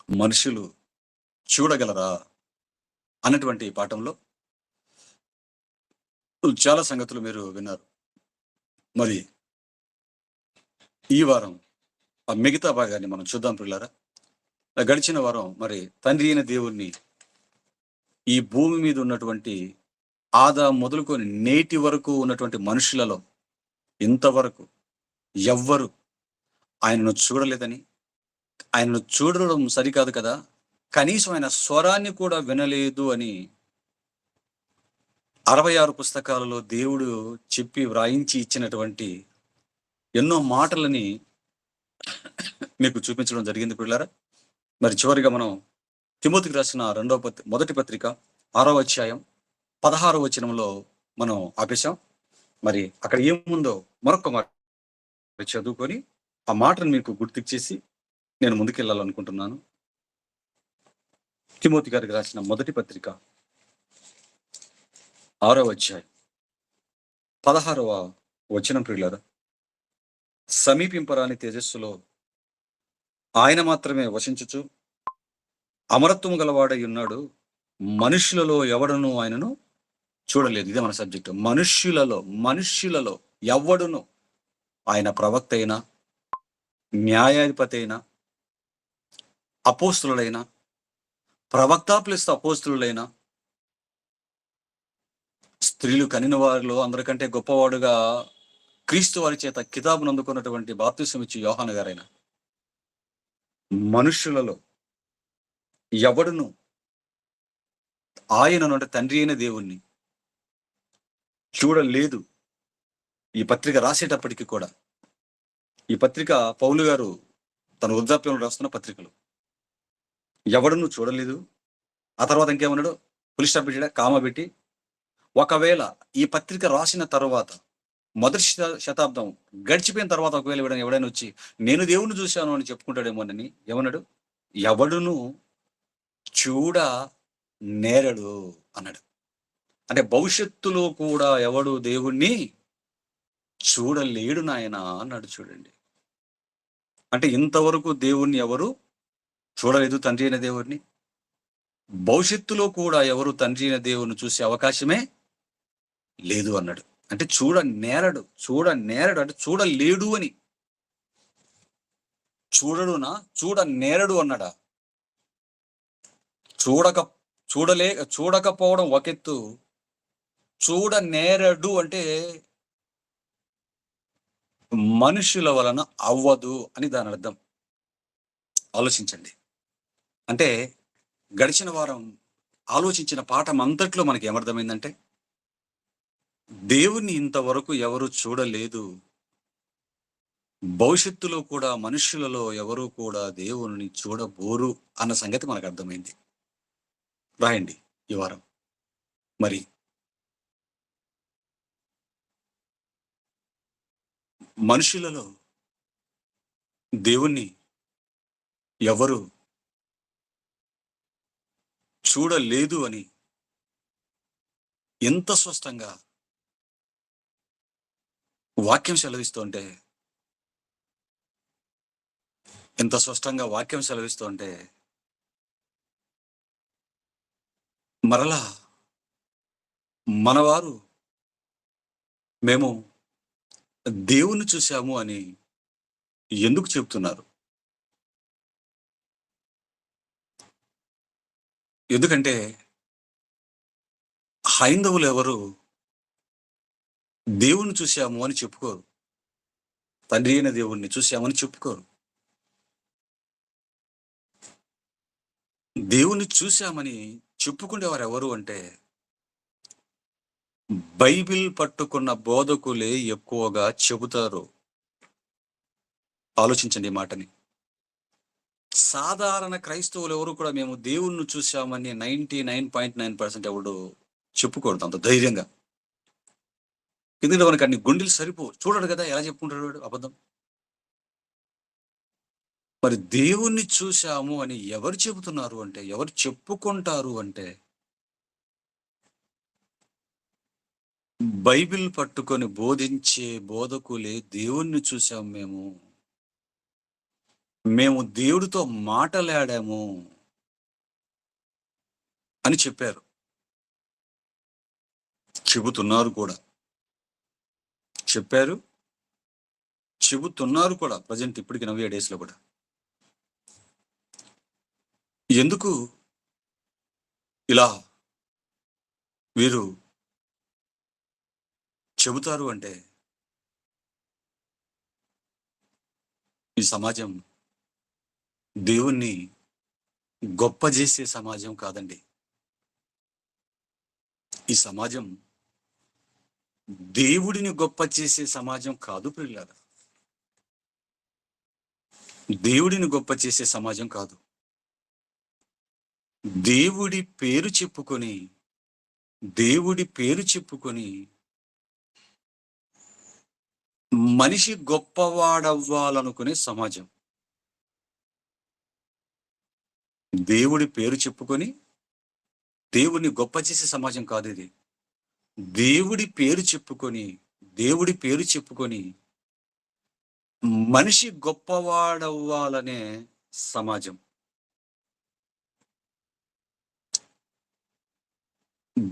మనుషులు చూడగలరా అన్నటువంటి పాఠంలో చాలా సంగతులు మీరు విన్నారు. మరి ఈ వారం ఆ మిగతా భాగాన్ని మనం చూద్దాం ప్రియులారా. గడిచిన వారం మరి తండ్రి అయిన దేవుణ్ణి ఈ భూమి మీద ఉన్నటువంటి ఆదాం మొదలుకొని నేటి వరకు ఉన్నటువంటి మనుషులలో ఇంతవరకు ఎవ్వరు ఆయనను చూడలేదని, ఆయనను చూడడం సరికాదు కదా! కనీసం ఆయన స్వరాన్ని కూడా వినలేదు అని 66 పుస్తకాలలో దేవుడు చెప్పి వ్రాయించి ఇచ్చినటువంటి ఎన్నో మాటలని మీకు చూపించడం జరిగింది పిల్లారా. మరి చివరిగా మనం తిమోతికి రాసిన మొదటి పత్రిక 6వ అధ్యాయం 16వ వచనంలో మనం ఆపేశాం. మరి అక్కడ ఏముందో మరొక మాట చదువుకొని ఆ మాటను మీకు గుర్తుచేసి నేను ముందుకెళ్ళాలనుకుంటున్నాను. తిమోతి గారికి రాసిన మొదటి పత్రిక 6వ అధ్యాయం 16వ వచనం ప్రియులారా. సమీపింపరాని తేజస్సులో ఆయన మాత్రమే వసించుచు అమరత్వము గలవాడై ఉన్నాడు. మనుష్యులలో ఎవడను ఆయనను చూడలేదు. ఇదే మన సబ్జెక్టు. మనుష్యులలో ఎవడును ఆయన ప్రవక్త అయినా, న్యాయాధిపతి అయినా, అపోస్తులైనా, ప్రవక్త ప్లస్ అపోస్తులైనా, స్త్రీలు కనిన వారిలో అందరికంటే గొప్పవాడుగా క్రీస్తు వారి చేత కితాబును అందుకున్నటువంటి బాప్తిసం ఇచ్చి యోహాను గారైన మనుష్యులలో ఎవడును ఆయనను అంటే తండ్రి అయిన దేవుణ్ణి చూడలేదు. ఈ పత్రిక రాసేటప్పటికి కూడా, ఈ పత్రిక పౌలు గారు తన వృద్ధాప్యంలో రాస్తున్న పత్రికలు, ఎవడును చూడలేదు. ఆ తర్వాత ఇంకేమన్నాడు? పులి స్టాప్ పెట్టాడా, కామ పెట్టి, ఒకవేళ ఈ పత్రిక రాసిన తర్వాత మొదటి శతాబ్దం గడిచిపోయిన తర్వాత ఒకవేళ ఎవడైనా వచ్చి నేను దేవుణ్ణి చూశాను అని చెప్పుకుంటాడేమోనని ఏమన్నాడు? ఎవడును చూడ నేరడు అన్నాడు. అంటే భవిష్యత్తులో కూడా ఎవడు దేవుణ్ణి చూడలేడు నాయన అన్నాడు. చూడండి, అంటే ఇంతవరకు దేవుణ్ణి ఎవరు చూడలేదు, తండ్రి అయిన దేవుడిని. భవిష్యత్తులో కూడా ఎవరు తండ్రి అయిన దేవుణ్ణి చూసే అవకాశమే లేదు అన్నాడు. అంటే చూడ నేరడు అంటే చూడలేడు అని. చూడనేరడు అన్నాడా? చూడకపోవడం ఒకెత్తు, చూడనేరడు అంటే మనుషుల వలన అవ్వదు అని దాని అర్థం. ఆలోచించండి. అంటే గడిచిన వారం ఆలోచించిన పాఠం అంతట్లో మనకి ఏమర్థమైందంటే, దేవుణ్ణి ఇంతవరకు ఎవరు చూడలేదు, భవిష్యత్తులో కూడా మనుష్యులలో ఎవరు కూడా దేవుని చూడబోరు అన్న సంగతి మనకు అర్థమైంది. రాయండి ఈ వారం. మరి మనుషులలో దేవుణ్ణి ఎవరు చూడలేదు అని ఎంత స్పష్టంగా వాక్యం సెలవిస్తుంటే, మరలా మనవారు మేము దేవుణ్ణి చూశాము అని ఎందుకు చెప్తున్నారు? ఎందుకంటే హైందవులు ఎవరు దేవుణ్ణి చూశాము అని చెప్పుకోరు, తండ్రి అయిన దేవుణ్ణి చూశామని చెప్పుకోరు. దేవుణ్ణి చూశామని చెప్పుకునేవారు ఎవరు అంటే బైబిల్ పట్టుకున్న బోధకులే ఎక్కువగా చెబుతారు. ఆలోచించండి ఈ మాటని. సాధారణ క్రైస్తవులు ఎవరు కూడా మేము దేవుణ్ణి చూశామని 99.9% ఎవడు చెప్పుకోడు అంత ధైర్యంగా. ఎందుకంటే మనకు అన్ని గుండెలు చూడడు కదా, ఎలా చెప్పుకుంటాడు వాడు అబద్ధం. మరి దేవుణ్ణి చూశాము అని ఎవరు చెబుతున్నారు అంటే, ఎవరు చెప్పుకుంటారు అంటే, బైబిల్ పట్టుకొని బోధించే బోధకులే దేవుణ్ణి చూశాం మేము, మేము దేవుడితో మాటలాడాము అని చెప్పారు. చెబుతున్నారు కూడా. చెప్పారు, చెబుతున్నారు కూడా. ప్రజెంట్ ఇప్పటికి 97 డేస్‌లో కూడా. ఎందుకు ఇలా వీరు చెబుతారు అంటే, ఈ సమాజం దేవుణ్ణి గొప్ప చేసే సమాజం కాదండి. ఈ సమాజం దేవుడిని గొప్ప చేసే సమాజం కాదు ప్రియులారా. దేవుడిని గొప్ప చేసే సమాజం కాదు. దేవుడి పేరు చెప్పుకొని, దేవుడి పేరు చెప్పుకొని మనిషి గొప్పవాడవ్వాలనుకునే సమాజం. దేవుడి పేరు చెప్పుకొని దేవుడిని గొప్ప చేసే సమాజం కాదు ఇది. దేవుడి పేరు చెప్పుకొని, దేవుడి పేరు చెప్పుకొని మనిషి గొప్పవాడవ్వాలనే సమాజం.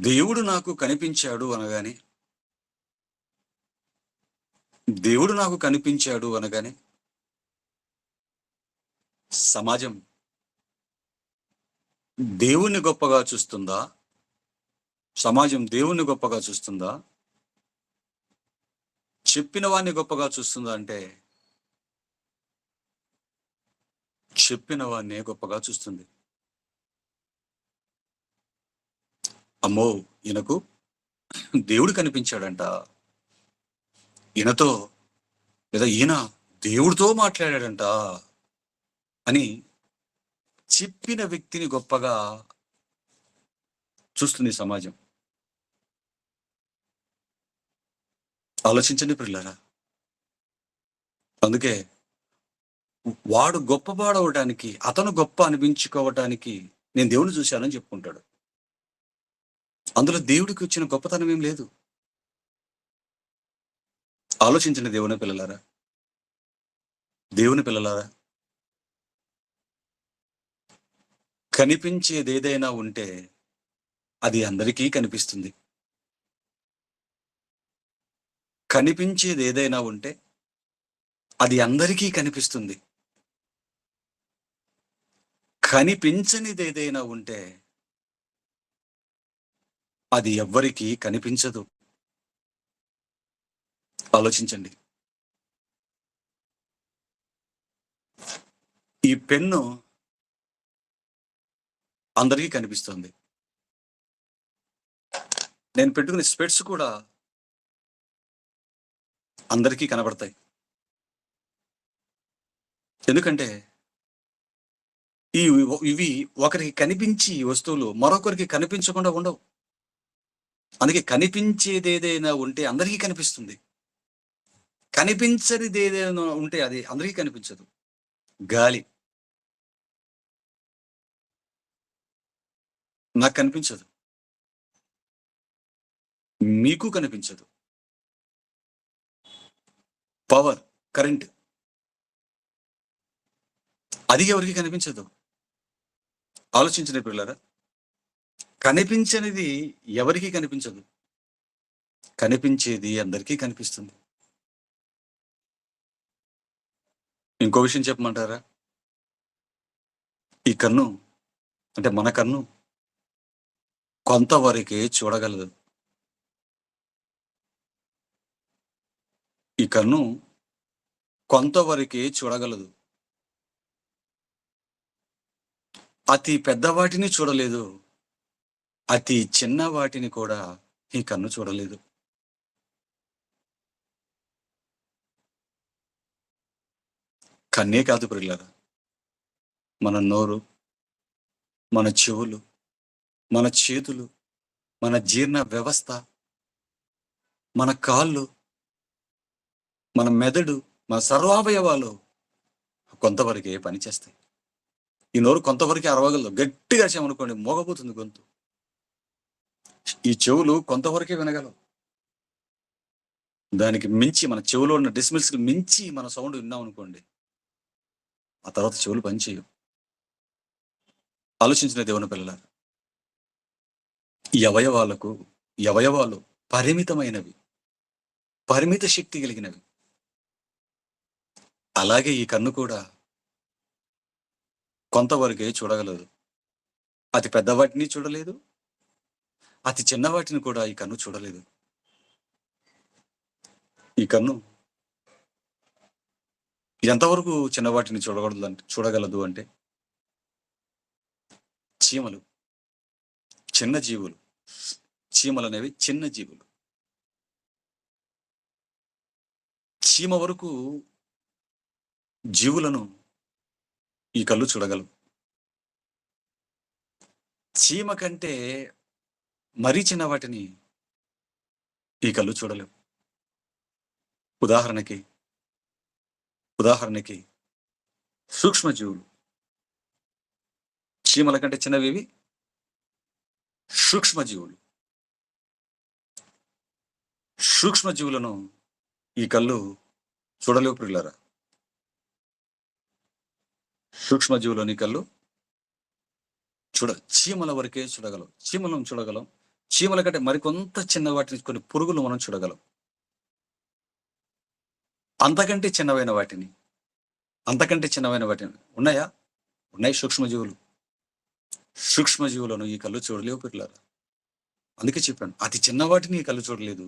దేవుడు నాకు కనిపించాడు అనగానే, దేవుడు నాకు కనిపించాడు అనగానే సమాజం దేవుణ్ణి గొప్పగా చూస్తుందా? సమాజం దేవుణ్ణి గొప్పగా చూస్తుందా? చెప్పిన వాడిని గొప్పగా చూస్తుందా అంటే, చెప్పిన వాడినే గొప్పగా చూస్తుంది. అమ్మో, ఈయనకు దేవుడు కనిపించాడంట, ఈయనతో లేదా ఈయన దేవుడితో మాట్లాడాడంట అని చెప్పిన వ్యక్తిని గొప్పగా చూస్తుంది సమాజం. ఆలోచించండి ప్రియులారా. అందుకే వాడు గొప్పవాడవడానికి, అతను గొప్ప అనిపించుకోవటానికి నేను దేవుడిని చూశానని చెప్పుకుంటాడు. అందులో దేవుడికి వచ్చిన గొప్పతనం ఏం లేదు. ఆలోచించండి దేవుని పిల్లలారా, దేవుని పిల్లలారా. కనిపించేది ఏదైనా ఉంటే అది అందరికీ కనిపిస్తుంది. కనిపించేది ఏదైనా ఉంటే అది అందరికీ కనిపిస్తుంది. కనిపించనిది ఏదైనా ఉంటే అది ఎవ్వరికీ కనిపించదు. ఆలోచించండి. ఈ పెన్ను అందరికీ కనిపిస్తుంది. నేను పెట్టుకునే స్పెట్స్ కూడా అందరికీ కనబడతాయి. ఎందుకంటే ఇవి ఒకరికి కనిపించి వస్తువులు మరొకరికి కనిపించకుండా ఉండవు. అందుకే కనిపించేది ఏదైనా ఉంటే అందరికీ కనిపిస్తుంది. కనిపించనిది ఏదైనా ఉంటే అది అందరికీ కనిపించదు. గాలి నాకు కనిపించదు, మీకు కనిపించదు. పవర్, కరెంట్ అది ఎవరికి కనిపించదు. ఆలోచించిన పిల్లరా, కనిపించనిది ఎవరికి కనిపించదు, కనిపించేది అందరికీ కనిపిస్తుంది. ఇంకో విషయం చెప్పమంటారా? ఈ కన్ను అంటే మన కన్ను కొంతవరకే చూడగలదు. ఈ కన్ను కొంతవరకే చూడగలదు. అతి పెద్ద వాటిని చూడలేదు, అతి చిన్న వాటిని కూడా ఈ కన్ను చూడలేదు. కన్నే కాదు ప్రియులారా, మన నోరు, మన చెవులు, మన చేతులు, మన జీర్ణ వ్యవస్థ, మన కాళ్ళు, మన మెదడు, మన సర్వావయవాలు కొంతవరకే పనిచేస్తాయి. ఈ నోరు కొంతవరకే అరవగలదు. గట్టిగా చేయమనుకోండి మోగపోతుంది గొంతు. ఈ చెవులు కొంతవరకే వినగలవు. దానికి మించి మన చెవులో ఉన్న డెసిబెల్స్కి మించి మన సౌండ్ విన్నాం అనుకోండి, ఆ తర్వాత చెవులు పనిచేయవు. ఆలోచించిన దేవుని పిల్లలారా, ఈ అవయవాలు పరిమితమైనవి, పరిమిత శక్తి కలిగినవి. అలాగే ఈ కన్ను కూడా కొంతవరకే చూడగలదు. అతి పెద్ద వాటిని చూడలేదు, అతి చిన్న వాటిని కూడా ఈ కన్ను చూడలేదు. ఈ కన్ను ఎంతవరకు చిన్న వాటిని చూడగలదు అంటే చీమలు, చిన్న జీవులు. చీమలు అనేవి చిన్న జీవులు. చీమ వరకు జీవులను ఈ కళ్ళు చూడగలవు. చీమ కంటే మరీ చిన్న వాటిని ఈ కళ్ళు చూడలేవు. ఉదాహరణకి సూక్ష్మజీవులు. చీమల కంటే చిన్నవి సూక్ష్మజీవులు. సూక్ష్మజీవులను ఈ కళ్ళు చూడలేవు ప్రియులారా. సూక్ష్మజీవులని కళ్ళు చీమల వరకే చూడగలం. చీమలను చూడగలం. చీమల కంటే మరికొంత చిన్న వాటిని, కొన్ని పురుగులు మనం చూడగలం. అంతకంటే చిన్నవైన వాటిని ఉన్నాయా? ఉన్నాయి సూక్ష్మజీవులు. సూక్ష్మజీవులను ఈ కళ్ళు చూడలేవు పిల్లరా. అందుకే చెప్పాను, అతి చిన్న వాటిని ఈ కళ్ళు చూడలేదు,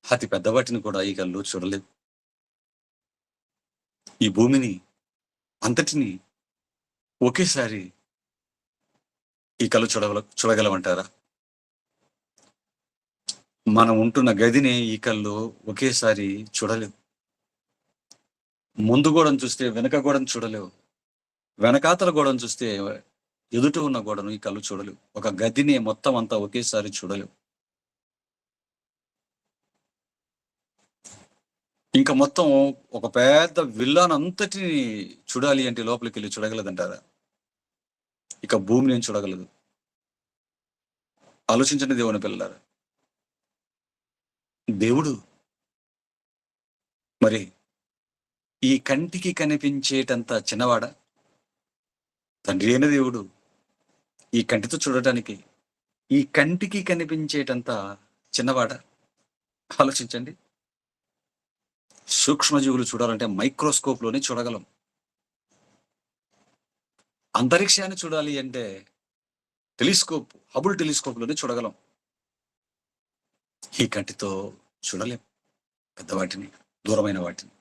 అతి పెద్ద వాటిని కూడా ఈ కళ్ళు చూడలేవు. ఈ భూమిని అంతటిని ఒకేసారి ఈ కళ్ళు చూడగలమంటారా? మనం ఉంటున్న గదిని ఈ కళ్ళు ఒకేసారి చూడలేవు. ముందు గోడను చూస్తే వెనక గోడను చూడలేవు. వెనకాతల గోడను చూస్తే ఎదుట ఉన్న గోడను ఈ కళ్ళు చూడలేవు. ఒక గదిని మొత్తం అంతా ఒకేసారి చూడలేవు. ఇంకా మొత్తం ఒక పెద్ద విల్లానంతటిని చూడాలి అంటే లోపలికి వెళ్ళి చూడగలదంటారా? ఇక భూమిని ఏం చూడగలదు? ఆలోచించండి దేవుని పిల్లలారా. దేవుడు మరి ఈ కంటికి కనిపించేటంత చిన్నవాడా? తండ్రి అయిన దేవుడు ఈ కంటితో చూడటానికి ఈ కంటికి కనిపించేటంత చిన్నవాడా? ఆలోచించండి. సూక్ష్మజీవులు చూడాలంటే మైక్రోస్కోప్ లోనే చూడగలం. అంతరిక్షాన్ని చూడాలి అంటే హబుల్ టెలిస్కోప్ లోనే చూడగలం. ఈ కంటితో చూడలేం పెద్దవాటిని, దూరమైన వాటిని.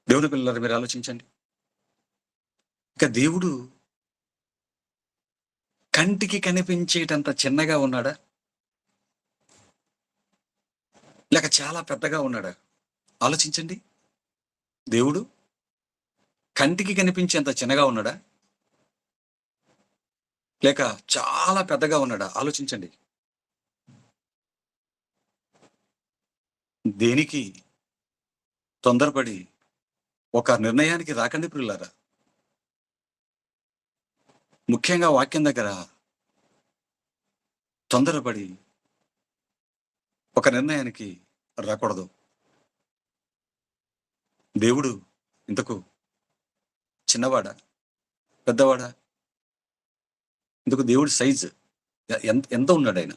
దేవుని పిల్లలు మీరు ఆలోచించండి. ఇక దేవుడు కంటికి కనిపించేటంత చిన్నగా ఉన్నాడా, లేక చాలా పెద్దగా ఉన్నాడా? ఆలోచించండి. దేవుడు కంటికి కనిపించేంత చిన్నగా ఉన్నాడా, లేక చాలా పెద్దగా ఉన్నాడా? ఆలోచించండి. దేనికి తొందరపడి ఒక నిర్ణయానికి రాకండి ప్రియులారా. ముఖ్యంగా వాక్యం దగ్గర తొందరపడి ఒక నిర్ణయానికి రాకూడదు. దేవుడు ఇంతకు చిన్నవాడా, పెద్దవాడా? ఇంతకు దేవుడి సైజు ఎంత ఉన్నాడు ఆయన?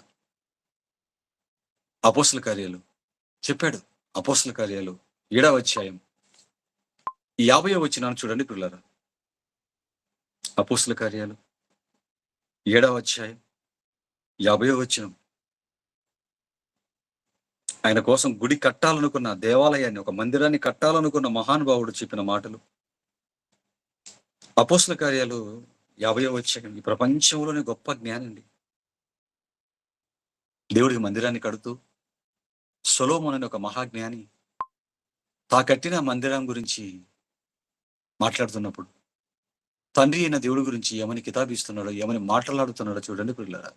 అపోస్తల కార్యాలు చెప్పాడు. అపోస్తల కార్యాలు 7వ అధ్యాయం 50వ వచనాన్ని చూడండి పిల్లరా. అపోస్తల కార్యాలు 7వ అధ్యాయం 50వ వచనం. ఆయన కోసం గుడి కట్టాలనుకున్న, దేవాలయాన్ని, ఒక మందిరాన్ని కట్టాలనుకున్న మహానుభావుడు చెప్పిన మాటలు. అపోస్తల కార్యాలు 50వ అధ్యాయం. ఈ ప్రపంచంలోనే గొప్ప జ్ఞానం అండి. దేవుడికి మందిరాన్ని కడుతూ సొలొమోను అనే ఒక మహాజ్ఞాని తా కట్టిన మందిరం గురించి మాట్లాడుతున్నప్పుడు తండ్రి అయిన దేవుడి గురించి ఏమని కితాబిస్తున్నాడో, ఏమని మాట్లాడుతున్నాడో చూడండి పిల్లరా.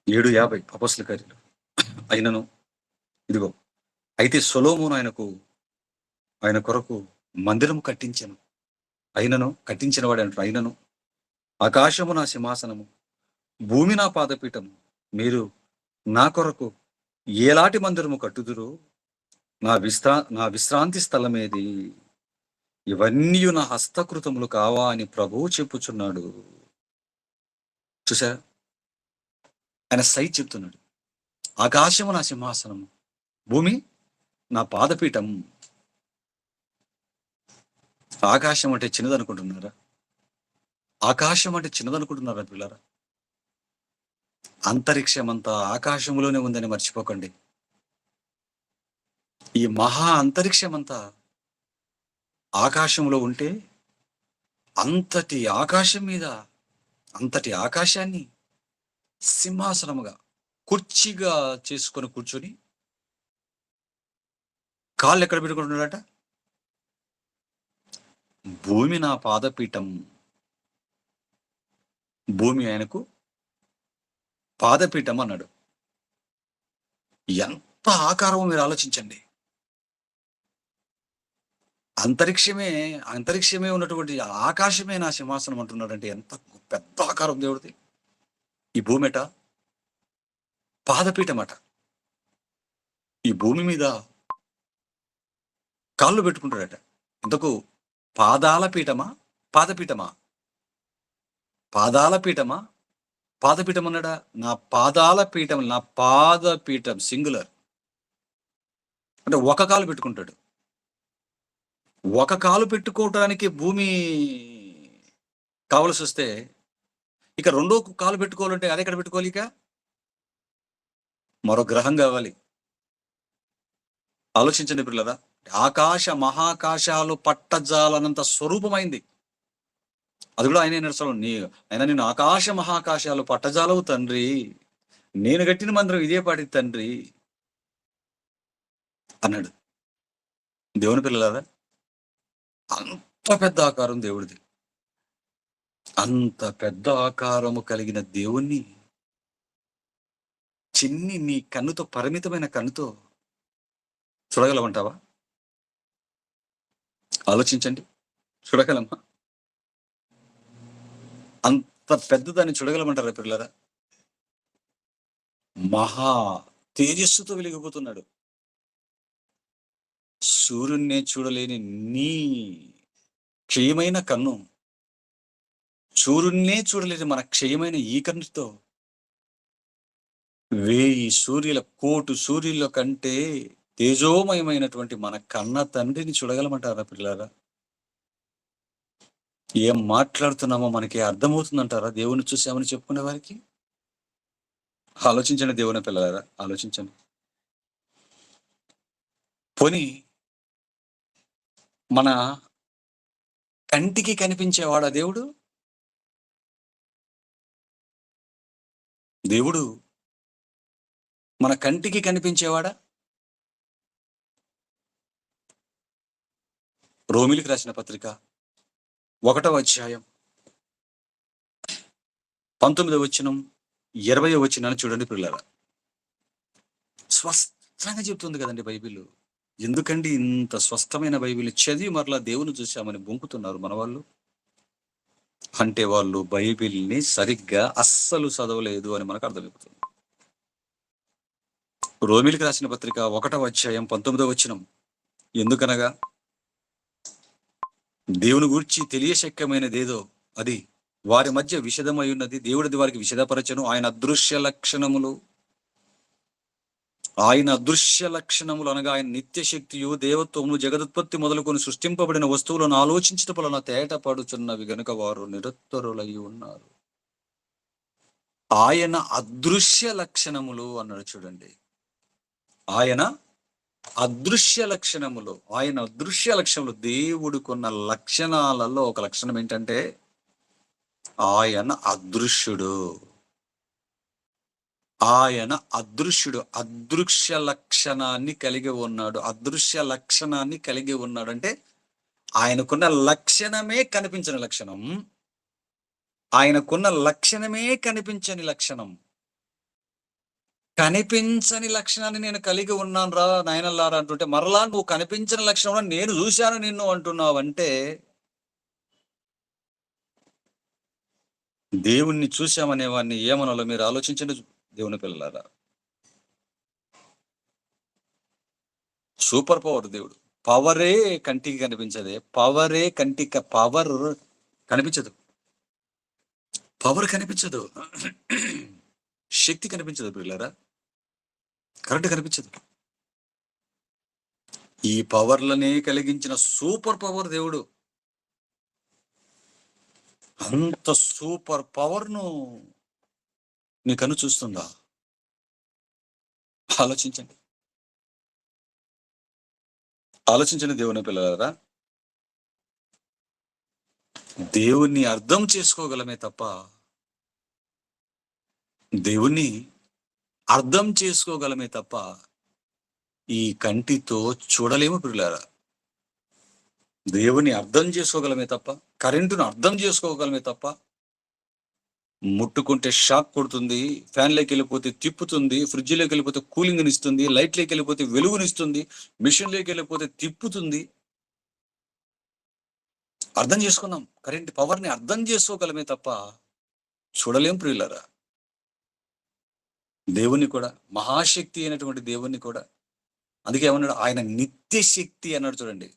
7:50 అపోస్తల కార్యాలు. అయినను ఇదిగో, అయితే సొలొమోను ఆయన కొరకు మందిరం కట్టించను. కట్టించిన వాడు అంటారు. అయినను ఆకాశము నా సింహాసనము, భూమి నా పాదపీఠము, మీరు నా కొరకు ఏలాంటి మందిరము కట్టుదురో నా విశ్రాంతి స్థలమేది? ఇవన్నీ నా హస్తకృతములు కావా అని ప్రభువు చెప్పుచున్నాడు. చూసారా? ఆయన సైజ్ చెప్తున్నాడు. ఆకాశము నా సింహాసనము, భూమి నా పాదపీఠం. ఆకాశం అంటే చిన్నదనుకుంటున్నారా? ఆకాశం అంటే చిన్నదనుకుంటున్నారా పిల్లరా? అంతరిక్షం అంతా ఆకాశంలోనే ఉందని మర్చిపోకండి. ఈ మహా అంతరిక్షం అంతా ఆకాశంలో ఉంటే, అంతటి ఆకాశం మీద అంతటి ఆకాశాన్ని సింహాసనముగా, కుర్చీగా చేసుకొని కూర్చొని కాళ్ళు ఎక్కడ పెట్టుకుంటున్నాడట? భూమి నా పాదపీఠం. భూమి ఆయనకు పాదపీఠం అన్నాడు. ఎంత ఆకారమో మీరు ఆలోచించండి. అంతరిక్షమే ఉన్నటువంటి ఆకాశమే నా సింహాసనం అంటున్నాడంటే ఎంత పెద్ద ఆకారం దేవుడిది. ఈ భూమిట పాదపీఠమట. ఈ భూమి మీద కాళ్ళు పెట్టుకుంటాడట. ఇంతకు పాదాల పీఠమా, పాదపీఠమా? పాదాల పీఠమా, పాదపీఠం అన్నాడా? నా పాదాల పీఠం, నా పాదపీఠం సింగులర్. అంటే ఒక కాలు పెట్టుకుంటాడు. ఒక కాలు పెట్టుకోవటానికి భూమి కావలసి వస్తే, ఇక రెండో కాలు పెట్టుకోవాలంటే అది ఎక్కడ పెట్టుకోవాలి? ఇక మరో గ్రహం కావాలి. ఆలోచించండి పిల్లరా. ఆకాశ మహాకాశాలు పట్టజాలనంత స్వరూపమైంది. అది కూడా ఆయనే నడుస్తాడు. ఆయన నేను ఆకాశ మహాకాశాలు పట్టజాలవు తండ్రి, నేను కట్టిన మందిరం ఇదే పాటి తండ్రి అన్నాడు. దేవుని పిల్లలారా, అంత పెద్ద ఆకారం దేవుడిది. అంత పెద్ద ఆకారము కలిగిన దేవుణ్ణి చిన్ని నీ కన్నుతో, పరిమితమైన కన్నుతో చూడగలమంటావా? ఆలోచించండి. చూడగలమా? అంత పెద్దదాన్ని చూడగలమంటారా పిల్లరా? మహా తేజస్సుతో వెలిగిపోతున్నాడు. సూర్యున్నే చూడలేని నీ క్షయమైన కన్ను, సూర్యున్నే చూడలేని మన క్షయమైన ఈ కన్నుతో 1000 సూర్యుల, కోటు సూర్యుల కంటే తేజోమయమైనటువంటి మన కన్న తండ్రిని చూడగలమంటారా పిల్లారా? ఏం మాట్లాడుతున్నామో మనకి అర్థమవుతుందంటారా దేవుని చూసామని చెప్పుకునే వారికి? ఆలోచించండి దేవుని పిల్లలారా, ఆలోచించండి. పోనీ మన కంటికి కనిపించేవాడా దేవుడు? దేవుడు మన కంటికి కనిపించేవాడా? రోమిలికి రాసిన పత్రిక 1వ అధ్యాయం 19వ వచనం 20వ వచనాన్ని చూడండి పిల్లలారా. స్పష్టంగా చెప్తుంది కదండి బైబిల్. ఎందుకండి ఇంత స్పష్టమైన బైబిల్ చదివి మరలా దేవుని చూసామని బొంకుతున్నారు మన వాళ్ళు? అంటే వాళ్ళు బైబిల్ని సరిగ్గా అస్సలు చదవలేదు అని మనకు అర్థమైపోతుంది. రోమిలికి రాసిన పత్రిక 1వ అధ్యాయం 19వ వచనం, ఎందుకనగా దేవుని గురించి తెలియశక్యమైనదేదో అది వారి మధ్య విషదమై ఉన్నది, దేవుడిది వారికి విషదపరచను. ఆయన అదృశ్య లక్షణములు అనగా ఆయన నిత్య శక్తియు దేవత్వము జగదుత్పత్తి మొదలుకొని సృష్టింపబడిన వస్తువులను ఆలోచించట వలన తేటపడుచున్నవి గనుక వారు నిరత్తరులై ఉన్నారు. ఆయన అదృశ్య లక్షణములు అన్నాడు చూడండి. ఆయన అదృశ్య లక్షణములు దేవుడికున్న లక్షణాలలో ఒక లక్షణం ఏంటంటే ఆయన అదృశ్యుడు. ఆయన అదృశ్యుడు, అదృశ్య లక్షణాన్ని కలిగి ఉన్నాడు. అదృశ్య లక్షణాన్ని కలిగి ఉన్నాడు అంటే ఆయనకున్న లక్షణమే కనిపించని లక్షణం. ఆయనకున్న లక్షణమే కనిపించని లక్షణం. కనిపించని లక్షణాన్ని నేను కలిగి ఉన్నాను రా నాయనల్లారా అంటుంటే, మరలా నువ్వు కనిపించని లక్షణం నేను చూశాను నిన్ను అంటున్నావు అంటే, దేవుణ్ణి చూశామనే వాడిని ఏమనాలో మీరు ఆలోచించండి దేవుని పిల్లలారా. సూపర్ పవర్ దేవుడు. పవరే కంటికి కనిపించదే. పవర్ కనిపించదు. పవర్ కనిపించదు. శక్తి కనిపించదు పిల్లరా. కరెంట్ కనిపించదు. ఈ పవర్లనే కలిగించిన సూపర్ పవర్ దేవుడు. అంత సూపర్ పవర్ను నీ కన్ను చూస్తుందా? ఆలోచించండి. ఆలోచించండి దేవుని పిల్లలారా. దేవుణ్ణి అర్థం చేసుకోగలమే తప్ప, దేవుణ్ణి అర్థం చేసుకోగలమే తప్ప ఈ కంటితో చూడలేము పిల్లలారా. దేవుని అర్థం చేసుకోగలమే తప్ప, కరెంటును అర్థం చేసుకోగలమే తప్ప, ముట్టుకుంటే షాక్ కొడుతుంది, ఫ్యాన్లోకి వెళ్ళిపోతే తిప్పుతుంది, ఫ్రిడ్జ్లోకి వెళ్ళిపోతే కూలింగ్ని ఇస్తుంది, లైట్లోకి వెళ్ళిపోతే వెలుగునిస్తుంది, మిషన్లోకి వెళ్ళిపోతే తిప్పుతుంది. అర్థం చేసుకున్నాం. కరెంట్ పవర్ని అర్థం చేసుకోగలమే తప్ప చూడలేం ప్రియులారా. దేవుణ్ణి కూడా, మహాశక్తి అయినటువంటి దేవుణ్ణి కూడా, అందుకే ఏమన్నాడు, ఆయన నిత్య శక్తి అన్నాడు చూడండి.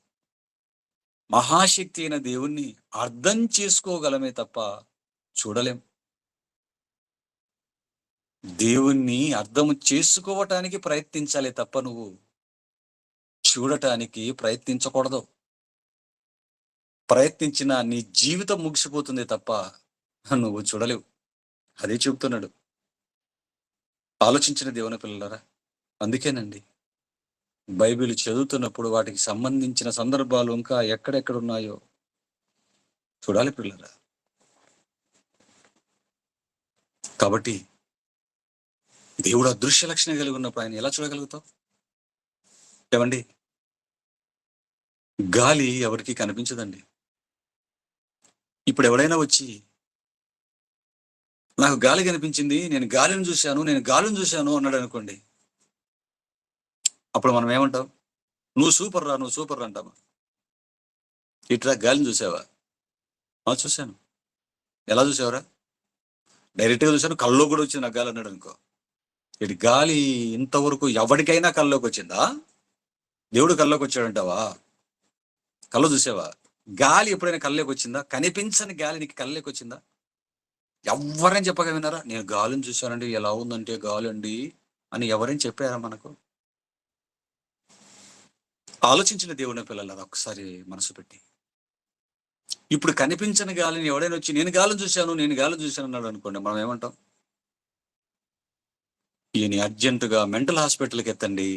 మహాశక్తి అయిన దేవుణ్ణి అర్థం చేసుకోగలమే తప్ప చూడలేం. దేవుణ్ణి అర్థం చేసుకోవటానికి ప్రయత్నించాలి తప్ప నువ్వు చూడటానికి ప్రయత్నించకూడదు. ప్రయత్నించిన నీ జీవితం ముగిసిపోతుంది తప్ప నువ్వు చూడలేవు. అదే చెబుతున్నాడు. ఆలోచించిన దేవుని పిల్లలారా. అందుకేనండి బైబిల్ చదువుతున్నప్పుడు వాటికి సంబంధించిన సందర్భాలు ఇంకా ఎక్కడెక్కడ ఉన్నాయో చూడాలి పిల్లరా. కాబట్టి దేవుడు అదృశ్య లక్షణం కలిగి ఉన్నప్పుడు ఆయన ఎలా చూడగలుగుతావు? ఏమండి, గాలి ఎవరికి కనిపించదండి. ఇప్పుడు ఎవడైనా వచ్చి నాకు గాలి కనిపించింది, నేను గాలిని చూశాను అన్నాడు అనుకోండి, అప్పుడు మనం ఏమంటాం? నువ్వు సూపర్ రా అంటామా? ఇట్లా గాలిని చూసావా? చూశాను. ఎలా చూసావురా? డైరెక్ట్గా చూశాను, కల్లో కూడా వచ్చింది నాకు గాలి అన్నాడు అనుకో. ఇటు గాలి ఇంతవరకు ఎవరికైనా కల్లోకి వచ్చిందా? దేవుడు కల్లోకి వచ్చాడంటావా? కళ్ళు చూసావా? గాలి ఎప్పుడైనా కళ్ళలోకి వచ్చిందా? కనిపించని గాలి నీకు కళ్ళలోకి వచ్చిందా? ఎవరైనా చెప్పగా విన్నారా? నేను గాలిని చూశానండి, ఎలా ఉందంటే గాలి అండి అని ఎవరైనా చెప్పారా మనకు? ఆలోచించిన దేవుని పిల్లలు ఒకసారి మనసు పెట్టి. ఇప్పుడు కనిపించని గాలిని ఎవడైనా వచ్చి నేను గాలిని చూశాను అన్నాడు అనుకోండి, మనం ఏమంటాం? ఈయన అర్జెంటుగా మెంటల్ హాస్పిటల్కి ఎత్తండి,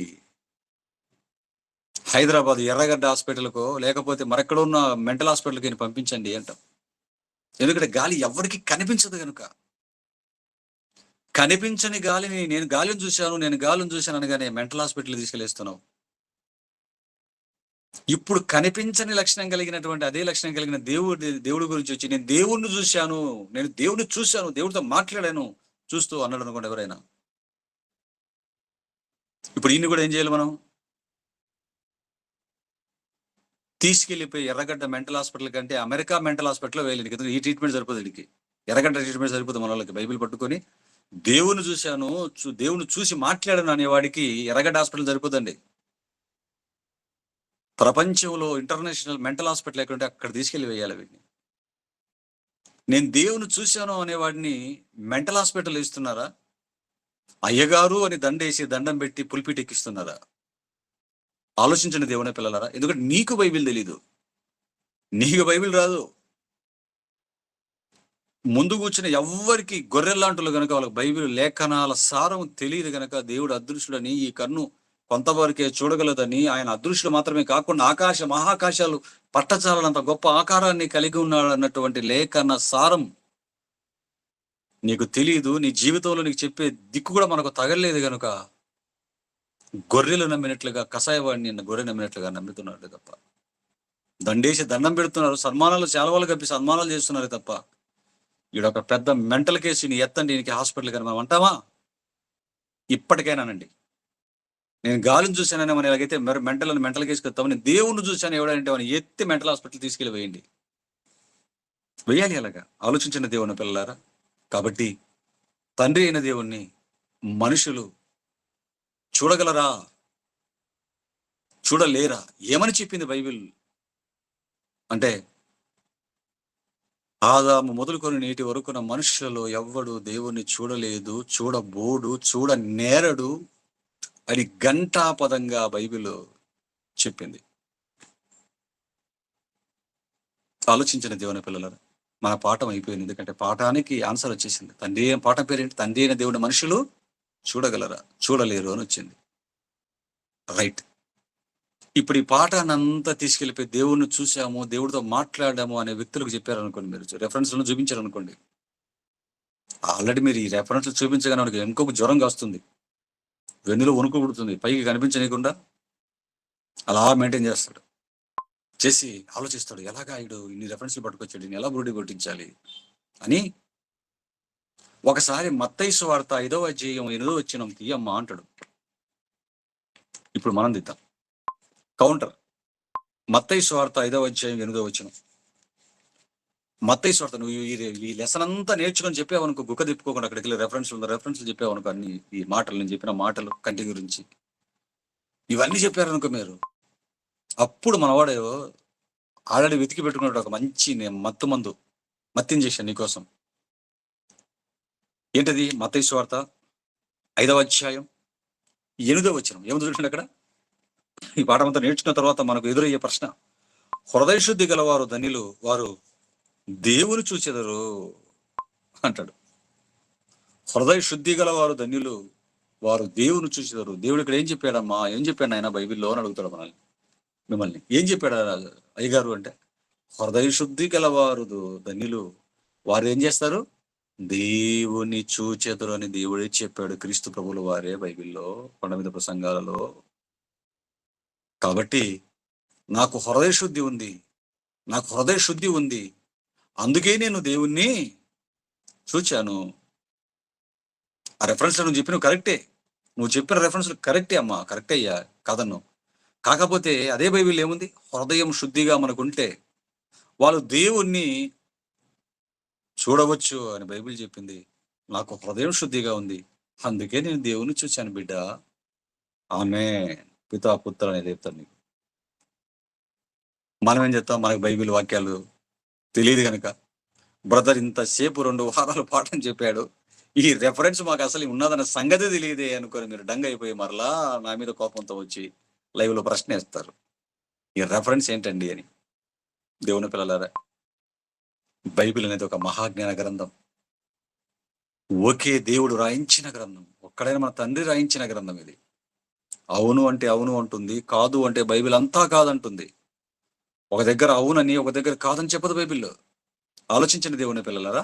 హైదరాబాద్ ఎర్రగడ్డ హాస్పిటల్కో లేకపోతే మరెక్కడ ఉన్న మెంటల్ హాస్పిటల్కి ఈయన పంపించండి అంటాం. ఎందుకంటే గాలి ఎవరికి కనిపించదు కనుక. కనిపించని గాలిని నేను గాలిని చూశాను అనగానే మెంటల్ హాస్పిటల్ తీసుకెళ్ళేస్తున్నావు. ఇప్పుడు కనిపించని లక్షణం కలిగినటువంటి అదే లక్షణం కలిగిన దేవుడి గురించి వచ్చి నేను దేవుడిని చూశాను, దేవుడితో మాట్లాడాను చూస్తూ అన్నాడు అనుకోండి ఎవరైనా. ఇప్పుడు ఈయన్ని కూడా ఏం చేయాలి మనం? తీసుకెళ్ళిపోయి ఎర్రగడ్డ మెంటల్ హాస్పిటల్ కంటే అమెరికా మెంటల్ హాస్పిటల్లో వేయలేదు కదా. ఈ ట్రీట్మెంట్ సరిపోదు వీడికి, ఎర్రగడ్డ ట్రీట్మెంట్ సరిపోతుంది మన వాళ్ళకి. బైబిల్ పట్టుకొని దేవుని చూసి మాట్లాడాను అనేవాడికి ఎర్రగడ్డ హాస్పిటల్ సరిపోదండి. ప్రపంచంలో ఇంటర్నేషనల్ మెంటల్ హాస్పిటల్ ఎక్కడుంటే అక్కడ తీసుకెళ్లి వేయాలి వీడిని. నేను దేవుని చూశాను అనేవాడిని మెంటల్ హాస్పిటల్ ఇస్తున్నారా? అయ్యగారు అని దండం పెట్టి పులిపీట ఎక్కిస్తున్నారా? ఆలోచించండి దేవుని పిల్లలారా. ఎందుకంటే నీకు బైబిల్ తెలీదు, నీకు బైబిల్ రాదు. ముందు కూర్చుని ఎవ్వరికి గొర్రెల్లాంటులు గనక వాళ్ళకి బైబిల్ లేఖనాల సారం తెలియదు గనక దేవుడు అదృశ్యుడని, ఈ కన్ను కొంతవరకే చూడగలదని, ఆయన అదృశ్యుడు మాత్రమే కాకుండా మహాకాశాలు పట్టచాలనంత గొప్ప ఆకారాన్ని కలిగి ఉన్నాడు అన్నటువంటి లేఖన సారం నీకు తెలియదు. నీ జీవితంలో నీకు చెప్పే దిక్కు కూడా మనకు తగలేదు గనుక గొర్రెలు నమ్మినట్లుగా, కషాయవాడిని గొర్రె నమ్మినట్లుగా నమ్ముతున్నాడు తప్ప, దండేసి దండం పెడుతున్నారు, సన్మానాలు చాలా వాళ్ళు కప్పి సన్మానాలు చేస్తున్నారు తప్ప, ఈడొక పెద్ద మెంటల్ కేసుని ఎత్తండి ఈయనకి హాస్పిటల్ కానీ మనం అంటామా? ఇప్పటికైనానండి, నేను గాలిని చూశానని మనం ఎలాగైతే మెంటల్ కేసుకి ఎత్తాము, నేను దేవుణ్ణి చూశాను ఎవడంటే అని ఎత్తి మెంటల్ హాస్పిటల్ తీసుకెళ్ళి వేయాలి అలాగా. ఆలోచించిన దేవుని పిల్లలారా. కాబట్టి తండ్రి అయిన దేవుణ్ణి మనుషులు చూడగలరా? చూడలేరా? ఏమని చెప్పింది బైబిల్ అంటే, ఆదాము మొదలుకొని నేటి వరకున్న మనుషులలో ఎవ్వడు దేవుణ్ణి చూడలేదు, చూడబోడు, చూడనేరడు అని ఘంటాపదంగా బైబిల్ చెప్పింది. ఆలోచించిన దేవుని పిల్లలారా, మన పాఠం అయిపోయింది. ఎందుకంటే పాఠానికి ఆన్సర్ వచ్చేసింది. పాఠం పేరేంటి? తండ్రి అయిన దేవుని మనుషులు చూడగలరా, చూడలేరు అని వచ్చింది. రైట్. ఇప్పుడు ఈ పాఠాన్ని అంతా తీసుకెళ్ళిపోయి దేవుణ్ణి చూసాము, దేవుడితో మాట్లాడాము అనే వ్యక్తులకు చెప్పారనుకోండి, మీరు రెఫరెన్స్లను చూపించారనుకోండి, ఆల్రెడీ మీరు ఈ రెఫరెన్స్లు చూపించగానే మనకి ఇంకొక జ్వరం కాస్తుంది, వెన్నులో వణుకు పుడుతుంది, పైకి కనిపించనీయకుండా అలా మెయింటైన్ చేస్తాడు. చేసి ఆలోచిస్తాడు, ఎలాగా ఇడు ఇన్ని రెఫరెన్స్లు పట్టుకొచ్చాడు, నేను ఎలా బురుడి కొట్టించాలి అని. ఒకసారి మత్తయి సువార్త 5వ అధ్యాయం 8వ వచనం తీయమ్మా అంటాడు. ఇప్పుడు మనం దిద్దాం కౌంటర్. మత్తయి సువార్త 5వ అధ్యాయం 8వ వచనం. మత్తయి సువార్త నువ్వు ఈ లెసన్ అంతా నేర్చుకొని చెప్పావనుకో, గుక్క తిప్పుకోకుండా అక్కడికి వెళ్ళి రెఫరెన్స్లు చెప్పావనుకో, అన్ని ఈ మాటలు నేను చెప్పిన మాటలు, కంటి గురించి ఇవన్నీ చెప్పారనుకో మీరు, అప్పుడు మనవాడు ఆల్రెడీ వెతికి పెట్టుకున్నాడు ఒక మంచి మత్తి ఇంజెక్షన్ నీకోసం. ఏంటది? మత్తయి సువార్త 5వ అధ్యాయం 8వ వచనం. ఏముంది చూడండి అక్కడ. ఈ పాఠం అంతా నేర్చుకున్న తర్వాత మనకు ఎదురయ్యే ప్రశ్న, హృదయ శుద్ధి గలవారు ధన్యులు, వారు దేవుని చూచెదరు అంటాడు. హృదయ శుద్ధి గలవారు ధన్యులు, వారు దేవుని చూచెదరు. దేవుడు ఇక్కడ ఏం చెప్పాడమ్మా, ఏం చెప్పాడు ఆయన బైబిల్లో అని అడుగుతాడు మిమ్మల్ని. ఏం చెప్పాడు అయ్యగారు అంటే, హృదయ శుద్ధి గలవారు ధన్యులు, వారు ఏం చేస్తారు? దేవుని చూచెదరు అని దేవుడే చెప్పాడు. క్రీస్తు ప్రభువుల వారే బైబిల్లో కొండ మీద ప్రసంగాలలో. కాబట్టి నాకు హృదయ శుద్ధి ఉంది, అందుకే నేను దేవుణ్ణి చూచాను. ఆ రెఫరెన్స్ నువ్వు చెప్పిన కరెక్టే, నువ్వు చెప్పిన రెఫరెన్స్లు కరెక్టే అమ్మా, కరెక్టే అయ్యా, కాదన్ను. కాకపోతే అదే బైబిల్ ఏముంది? హృదయం శుద్ధిగా మనకుంటే వాళ్ళు దేవుణ్ణి చూడవచ్చు అని బైబిల్ చెప్పింది. నాకు హృదయం శుద్ధిగా ఉంది, అందుకే నేను దేవుణ్ణి చూశాను బిడ్డ. ఆమె పితా పుత్ర అనేది చెప్తాను నీకు. మనం ఏం చెప్తాం? మనకు బైబిల్ వాక్యాలు తెలియదు కనుక, బ్రదర్ ఇంతసేపు 2 వారాలు పాఠం చెప్పాడు, ఈ రెఫరెన్స్ మాకు అసలు ఉన్నదన్న సంగతి తెలియదే అనుకొని మీరు డంగ్ అయిపోయి మరలా నా మీద కోపంతో వచ్చి లైవ్ లో ప్రశ్న వేస్తారు, ఈ రెఫరెన్స్ ఏంటండి అని. దేవుని పిల్లలారా, బైబిల్ అనేది ఒక మహాజ్ఞాన గ్రంథం. ఒకే దేవుడు రాయించిన గ్రంథం, ఒక్కడైనా మన తండ్రి రాయించిన గ్రంథం ఇది. అవును అంటే అవును అంటుంది, కాదు అంటే బైబిల్ అంతా కాదంటుంది. ఒక దగ్గర అవునని, ఒక దగ్గర కాదని చెప్పదు బైబిల్లో. ఆలోచించండి దేవుని పిల్లలారా.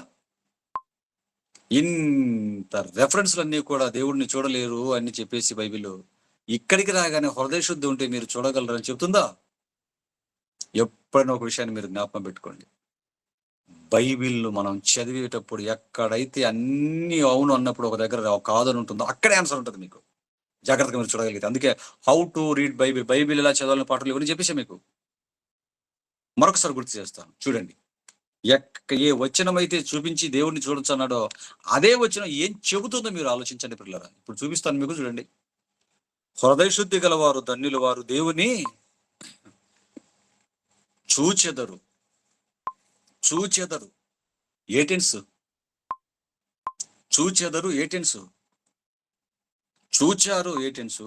ఇంత రెఫరెన్స్లన్నీ కూడా దేవుడిని చూడలేరు అని చెప్పేసి బైబిల్ ఇక్కడికి రాగానే హృదయ శుద్ధి ఉంటే మీరు చూడగలరని చెప్తుందా? ఎప్పుడైనా ఒక విషయాన్ని మీరు జ్ఞాపకం పెట్టుకోండి, బైబిల్ మనం చదివేటప్పుడు ఎక్కడైతే అన్ని అవును అన్నప్పుడు ఒక దగ్గర కాదని ఉంటుందో అక్కడే ఆన్సర్ ఉంటుంది మీకు. జాగ్రత్తగా మీరు చూడగలిగితే. అందుకే హౌ టు రీడ్ బైబిల్ ఎలా చదవాలని పాటలు ఇవన్నీ చెప్పేసా మీకు. మరొకసారి గుర్తు చేస్తాను, చూడండి. ఏ వచనం అయితే చూపించి దేవుడిని చూడొచ్చు అన్నాడో అదే వచనం ఏం చెబుతుందో మీరు ఆలోచించండి పిల్లరా. ఇప్పుడు చూపిస్తాను మీకు, చూడండి. హృదయ శుద్ధి గలవారు ధన్యులు, వారు దేవుని చూచెదరు. ఏ టెన్స్? చూచెదరు ఏ టెన్స్? చూచారు ఏ టెన్స్?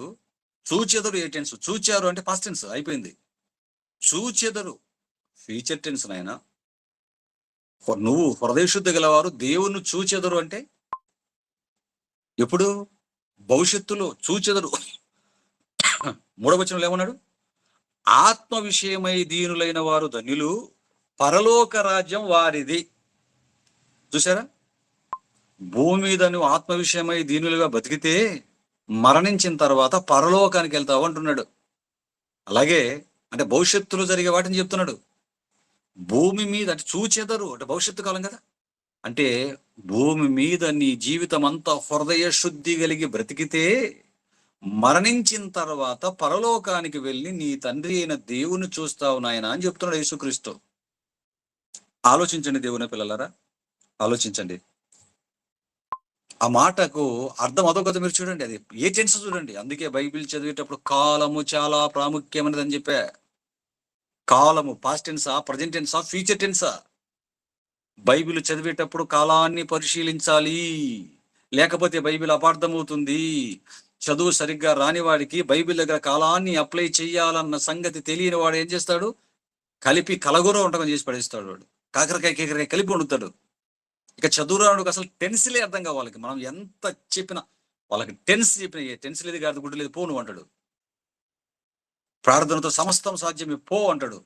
చూచెదరు ఏ టెన్స్? చూచారు అంటే పాస్ట్ టెన్స్ అయిపోయింది. చూచెదరు ఫ్యూచర్ టెన్స్ నాయన. నువ్వు హృదయ శుద్ధి గలవారు దేవుని చూచెదరు అంటే ఎప్పుడు? భవిష్యత్తులో చూచెదరు. 3వ వచనంలో ఏమన్నాడు? ఆత్మ విషయమై దీనులైన వారు ధన్యులు, పరలోక రాజ్యం వారిది. చూసారా? భూమి మీద నువ్వు ఆత్మ విషయమై దీనులుగా బతికితే మరణించిన తర్వాత పరలోకానికి వెళ్తావు అంటున్నాడు. అలాగే అంటే భవిష్యత్తులో జరిగే వాటిని చెప్తున్నాడు. భూమి మీద అంటే చూచెదరు అంటే భవిష్యత్తు కాలం కదా. అంటే భూమి మీద నీ జీవితం అంతా హృదయ శుద్ధి కలిగి బ్రతికితే మరణించిన తర్వాత పరలోకానికి వెళ్ళి నీ తండ్రి అయిన దేవుని చూస్తావు నాయన అని చెప్తున్నాడు యేసుక్రీస్తు. ఆలోచించండి దేవుని పిల్లలారా, ఆలోచించండి. ఆ మాటకు అర్థం అదో కదా, మీరు చూడండి, అది ఏ టెన్స్ చూడండి. అందుకే బైబిల్ చదివేటప్పుడు కాలము చాలా ప్రాముఖ్యమైనది అని చెప్పా. కాలము పాస్ట్ టెన్సా, ప్రజెంట్ టెన్సా, ఫ్యూచర్ టెన్సా? బైబిల్ చదివేటప్పుడు కాలాన్ని పరిశీలించాలి. లేకపోతే బైబిల్ అపార్థమవుతుంది. చదువు సరిగ్గా రాని వాడికి బైబిల్ దగ్గర కాలాన్ని అప్లై చేయాలన్న సంగతి తెలియని వాడు ఏం చేస్తాడు? కలిపి కలగూర వంటకం చేసి పడేస్తాడు వాడు. కాకరకాయ కీకరకాయ కలిపి వండుతాడు. ఇక చదువురానుడికి అసలు టెన్స్‌లే అర్థం కావు వాళ్ళకి. మనం ఎంత చెప్పినా వాళ్ళకి టెన్స్ చెప్పిన, ఏ టెన్స్ లేదు, గాడిద గుడ్డు లేదు, పో నువ్వు అంటాడు. ప్రార్థనతో సమస్తం సాధ్యమే పో అంటాడు.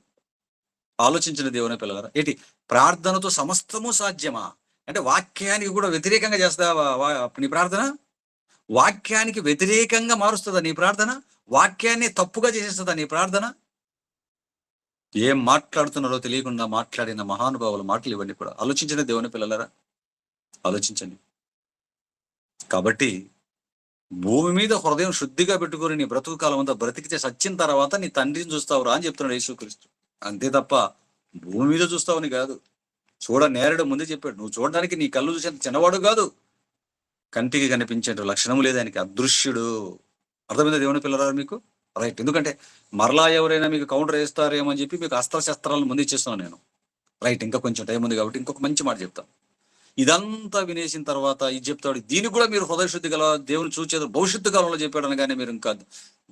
ఆలోచించిన దేవుని పిల్లలారా, ఏంటి ప్రార్థనతో సమస్తము సాధ్యమా? అంటే వాక్యానికి కూడా వ్యతిరేకంగా చేస్తావా నీ ప్రార్థన? వాక్యానికి వ్యతిరేకంగా మారుస్తుందా నీ ప్రార్థన? వాక్యాన్ని తప్పుగా చేసేస్తుందా నీ ప్రార్థన? ఏం మాట్లాడుతున్నారో తెలియకుండా మాట్లాడిన మహానుభావుల మాటలు ఇవన్నీ కూడా. ఆలోచించిన దేవుని పిల్లలారా, ఆలోచించండి. కాబట్టి భూమి మీద హృదయం శుద్ధిగా పెట్టుకొని నీ బ్రతుకు కాలం అంతా బ్రతికితే సచ్చిన తర్వాత నీ తండ్రిని చూస్తావురా అని చెప్తున్నాడు యేసుక్రీస్తు. అంతే తప్ప భూమి మీద చూస్తావని కాదు. చూడ నేరడు ముందే చెప్పాడు, నువ్వు చూడడానికి నీ కళ్ళు చూసేంత చిన్నవాడు కాదు, కంటికి కనిపించే లక్షణం లేదు ఆయనకి, అదృశ్యుడు. అర్థమైందా దేవుని పిల్లరా మీకు? రైట్. ఎందుకంటే మరలా ఎవరైనా మీకు కౌంటర్ వేస్తారేమో అని చెప్పి మీకు అస్త్రశస్త్రాలను ముందు ఇచ్చేస్తున్నాను నేను. రైట్, ఇంకా కొంచెం టైం ఉంది కాబట్టి ఇంకొక మంచి మాట చెప్తాను. ఇదంతా వినేసిన తర్వాత ఇది చెప్తాడు, దీనికి కూడా మీరు హృదయశుద్ధి గల దేవుని చూచేది భవిష్యత్తు కాలంలో చెప్పాడు అనగానే మీరు ఇంకా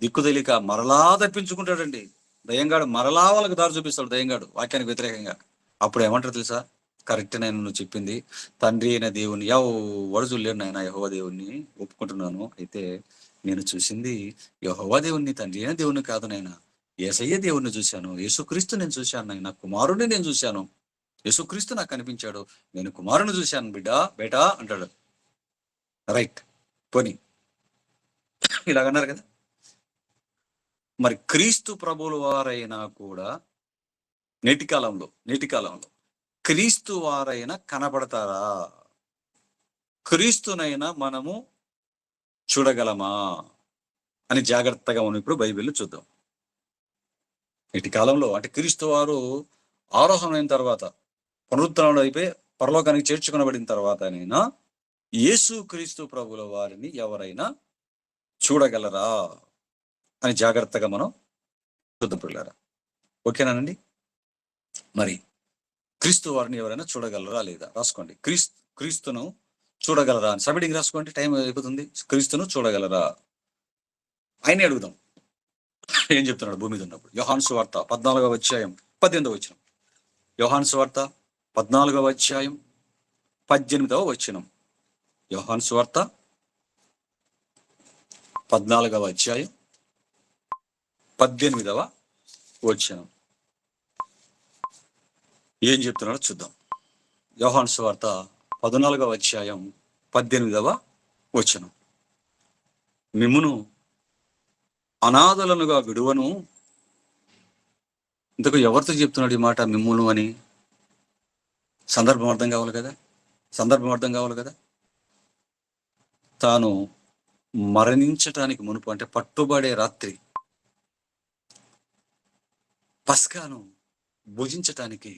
దిక్కు తెలియక మరలా తప్పించుకుంటాడండి దయ్యంగాడు. మరలా వాళ్ళకి దారి చూపిస్తాడు దయ్యంగాడు వాక్యానికి వ్యతిరేకంగా. అప్పుడు ఏమంటారు తెలుసా? కరెక్ట్, నేను నువ్వు చెప్పింది, తండ్రి అయిన దేవుని ఎవడు చూడలేడు నాయన, యెహోవా దేవుణ్ణి ఒప్పుకుంటున్నాను. అయితే నేను చూసింది యెహోవా దేవుణ్ణి, తండ్రి అయిన దేవుణ్ణి కాదు నాయన, యేసయ్య దేవుణ్ణి చూశాను, యేసుక్రీస్తు నేను చూశాను నాయన, కుమారుడిని నేను చూశాను, యేసుక్రీస్తు నాకు కనిపించాడు, నేను కుమారుని చూశాను బేటా అంటాడు. రైట్, పోనీ ఇలాగన్నారు కదా. మరి క్రీస్తు ప్రభువుల వారైనా కూడా నేటి కాలంలో క్రీస్తు వారైనా కనబడతారా? క్రీస్తునైనా మనము చూడగలమా అని జాగ్రత్తగా మనం ఇప్పుడు బైబిల్ చూద్దాం. నేటి కాలంలో అంటే క్రీస్తు వారు ఆరోహణమైన తర్వాత, పునరుద్ధరణ అయిపోయి పరలోకానికి చేర్చుకొనబడిన తర్వాతనైనా యేసు క్రీస్తు ప్రభుల వారిని ఎవరైనా చూడగలరా అని జాగ్రత్తగా మనం చూద్దాం పిల్లారా. ఓకేనానండి? మరి క్రీస్తు వారిని ఎవరైనా చూడగలరా లేదా? రాసుకోండి, క్రీస్తును చూడగలరా అని సబ్మిటింగ్ రాసుకోండి, టైం అయిపోతుంది. క్రీస్తును చూడగలరా ఆయనే అడుగుదాం. ఏం చెప్తున్నాడు భూమి మీద ఉన్నప్పుడు? యోహాను సువార్త 14వ అధ్యాయం 18వ వచనం. యోహాను సువార్త 14వ అధ్యాయం 18వ వచనం. యోహాను సువార్త 14వ అధ్యాయం 18వ వచనం ఏం చెప్తున్నాడో చూద్దాం. యోహాను సువార్త 14వ అధ్యాయం 18వ వచనం. మిమ్మును అనాథలనుగా విడువను. ఇంతకు ఎవరితో చెప్తున్నాడు ఈ మాట మిమ్మును అని? సందర్భం అర్థం కావాలి కదా. తాను మరణించటానికి మునుపు అంటే పట్టుబడే రాత్రి పస్కాను భుజించటానికి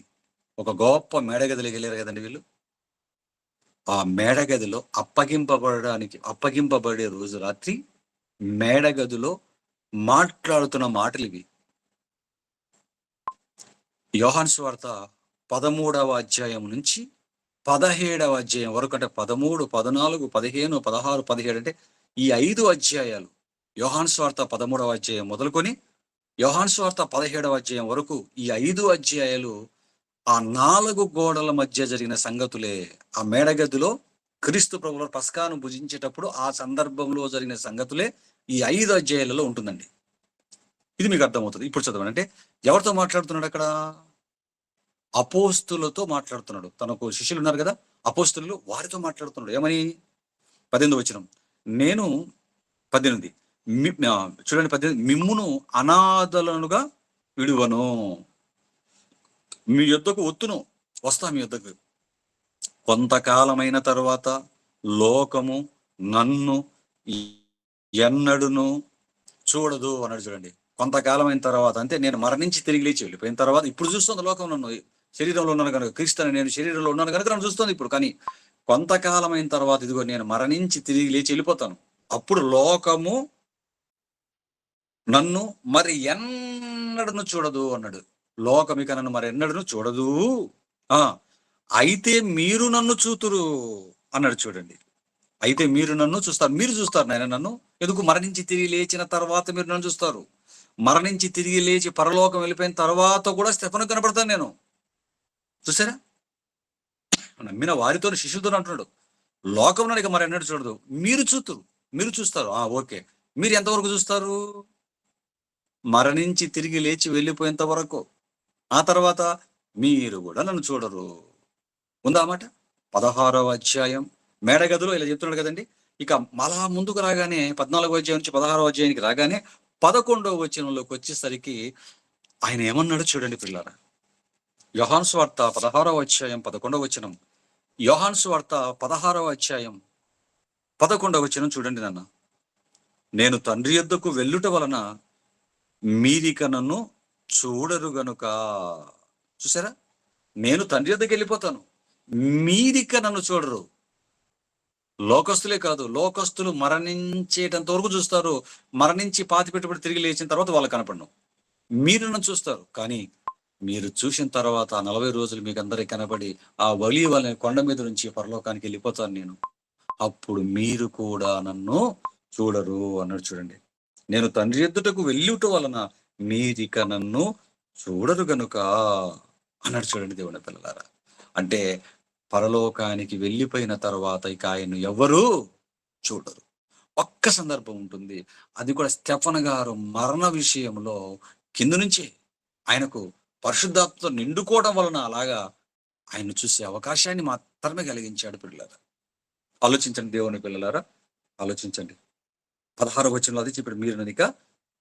ఒక గొప్ప మేడగదిలోకి వెళ్ళారు కదండి వీళ్ళు. ఆ మేడగదిలో అప్పగింపబడే రోజు రాత్రి మేడగదిలో మాట్లాడుతున్న మాటలు ఇవి. యోహాను సువార్త 13వ అధ్యాయం నుంచి 17వ అధ్యాయం వరకు, అంటే 13, 14, 15, 16, 17 అంటే ఈ 5 అధ్యాయాలు, యోహాను సువార్త 13వ అధ్యాయం మొదలుకొని యోహాను సువార్త 17వ అధ్యాయం వరకు ఈ 5 అధ్యాయాలు ఆ 4 గోడల మధ్య జరిగిన సంగతులే. ఆ మేడగదిలో క్రీస్తు ప్రభువు పస్కాను భుజించేటప్పుడు ఆ సందర్భంలో జరిగిన సంగతులే ఈ 5 అధ్యాయాలలో ఉంటుందండి. ఇది మీకు అర్థమవుతుంది. ఇప్పుడు చదవండి. అంటే ఎవరితో మాట్లాడుతున్నాడు అక్కడ? అపోస్తులతో మాట్లాడుతున్నాడు. తనకు శిష్యులు ఉన్నారు కదా, అపోస్తులు, వారితో మాట్లాడుతున్నాడు. ఏమని? 18వ వచనం. నేను 18 చూడండి, 18, మిమ్మును అనాథలనుగా విడువను, మీ యొద్దకు వస్తా మీ యొద్దకు. కొంతకాలమైన తర్వాత లోకము నన్ను ఎన్నడును చూడదు అన్నాడు. చూడండి, కొంతకాలమైన తర్వాత అంటే నేను మరణించి తిరిగి లేచి వెళ్ళిపోయిన తర్వాత ఇప్పుడు చూస్తుంది లోకం. నన్ను శరీరంలో ఉన్నాను కనుక, క్రీస్తుని నేను శరీరంలో ఉన్నాను కనుక నన్ను చూస్తుంది ఇప్పుడు. కానీ కొంతకాలమైన తర్వాత ఇదిగో నేను మరణించి తిరిగి లేచి వెళ్ళిపోతాను. అప్పుడు లోకము నన్ను మరి ఎన్నడను చూడదు అన్నాడు. లోకం ఇక నన్ను మరి ఎన్నడను చూడదు. ఆ అయితే మీరు నన్ను చూతురు అన్నాడు. చూడండి, అయితే మీరు నన్ను చూస్తారు. మీరు చూస్తారు నాయన నన్ను. ఎందుకు? మరణించి తిరిగి లేచిన తర్వాత మీరు నన్ను చూస్తారు. మరణించి తిరిగి లేచి పరలోకం వెళ్ళిపోయిన తర్వాత కూడా స్టెఫను కనపడతాను నేను. చూసారా? నమ్మిన వారితో శిష్యులతో అంటున్నాడు, లోకం నన్ను ఇక మరి ఎన్నడూ చూడదు, మీరు చూతురు, మీరు చూస్తారు. ఓకే, మీరు ఎంతవరకు చూస్తారు? మరణించి తిరిగి లేచి వెళ్ళిపోయేంత వరకు. ఆ తర్వాత మీరు కూడా నన్ను చూడరు. ఉందా మాట? 16వ అధ్యాయం మేడగదిలో ఇలా చెప్తున్నాడు కదండి. ఇక మళ్ళా ముందుకు రాగానే 14వ అధ్యాయం నుంచి 16వ అధ్యాయానికి రాగానే 11వ వచనంలోకి వచ్చేసరికి ఆయన ఏమన్నాడు చూడండి పిల్లారా. యోహాను సువార్త 16వ అధ్యాయం 11వ వచనం. యోహాను సువార్త 16వ అధ్యాయం 11వ వచనం చూడండి నాన్న. నేను తండ్రి యొద్దకు వెళ్ళుట వలన మీరిక నన్ను చూడరు గనుక. చూసారా? నేను తండ్రి యొద్దకు వెళ్ళిపోతాను, మీరిక నన్ను చూడరు. లోకస్తులే కాదు, లోకస్తులు మరణించేటంత వరకు చూస్తారు. మరణించి పాతి పెట్టుబడి తిరిగి లేచిన తర్వాత వాళ్ళు కనపడను. మీరు నన్ను చూస్తారు, కానీ మీరు చూసిన తర్వాత 40 రోజులు మీకు అందరికి కనబడి ఆ ఒలీవ అనే కొండ మీద నుంచి పరలోకానికి వెళ్ళిపోతాను నేను. అప్పుడు మీరు కూడా నన్ను చూడరు అన్నాడు. చూడండి, నేను తండ్రి ఎద్దుటకు వెళ్ళుట వలన మీరిక నన్ను చూడరు గనుక అన్నాడు. చూడండి దేవుని పిల్లలారా, అంటే పరలోకానికి వెళ్ళిపోయిన తర్వాత ఇక ఆయన ఎవరు చూడరు. ఒక్క సందర్భం ఉంటుంది, అది కూడా స్టెఫన్ గారు మరణ విషయంలో కింద నుంచి ఆయనకు పరిశుద్ధాత్మతో నిండుకోవడం వలన అలాగా ఆయన చూసే అవకాశాన్ని మాత్రమే కలిగించాడు. పిల్లలారా ఆలోచించండి, దేవుని పిల్లలారా ఆలోచించండి. 16వ వచనంలో అది చెప్పాడు, మీరు నన్ను ఇక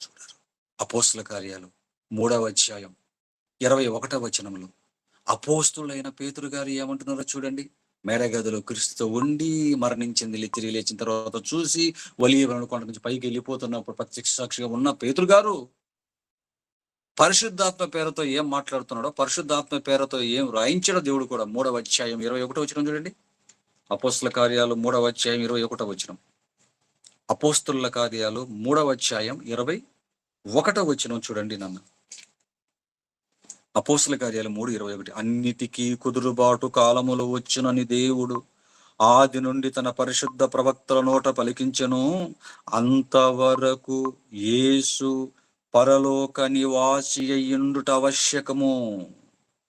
చూడరు. అపోస్తుల కార్యాలు 3వ అధ్యాయం 21వ వచనంలో అపోస్తులైన పేతురు గారు ఏమంటున్నారో చూడండి. మేడగదిలో క్రీస్తుతో ఉండి మరణించింది తిరిగి లేచిన తర్వాత చూసి ఒలీవ కొండ నుంచి పైకి వెళ్ళిపోతున్నప్పుడు ప్రత్యక్ష సాక్షిగా ఉన్న పేతురు గారు పరిశుద్ధాత్మ పేరుతో ఏం మాట్లాడుతున్నాడో, పరిశుద్ధాత్మ పేరుతో ఏం రాయించాడో దేవుడు కూడా 3వ అధ్యాయం 21వ వచనం చూడండి. అపోస్తుల కార్యాలు 3వ అధ్యాయం 21వ వచనం. అపోస్తుల కార్యాలు 3వ అధ్యాయం 21వ వచనం చూడండి నాన్న. అపోస్తుల కార్యాలు 3:21. అన్నిటికీ కుదురుబాటు కాలములు వచ్చునని దేవుడు ఆది నుండి తన పరిశుద్ధ ప్రవక్తల నోట పలికించెను. అంతవరకు యేసు పరలోక నివాసి అయ్యుండుట ఆవశ్యకము.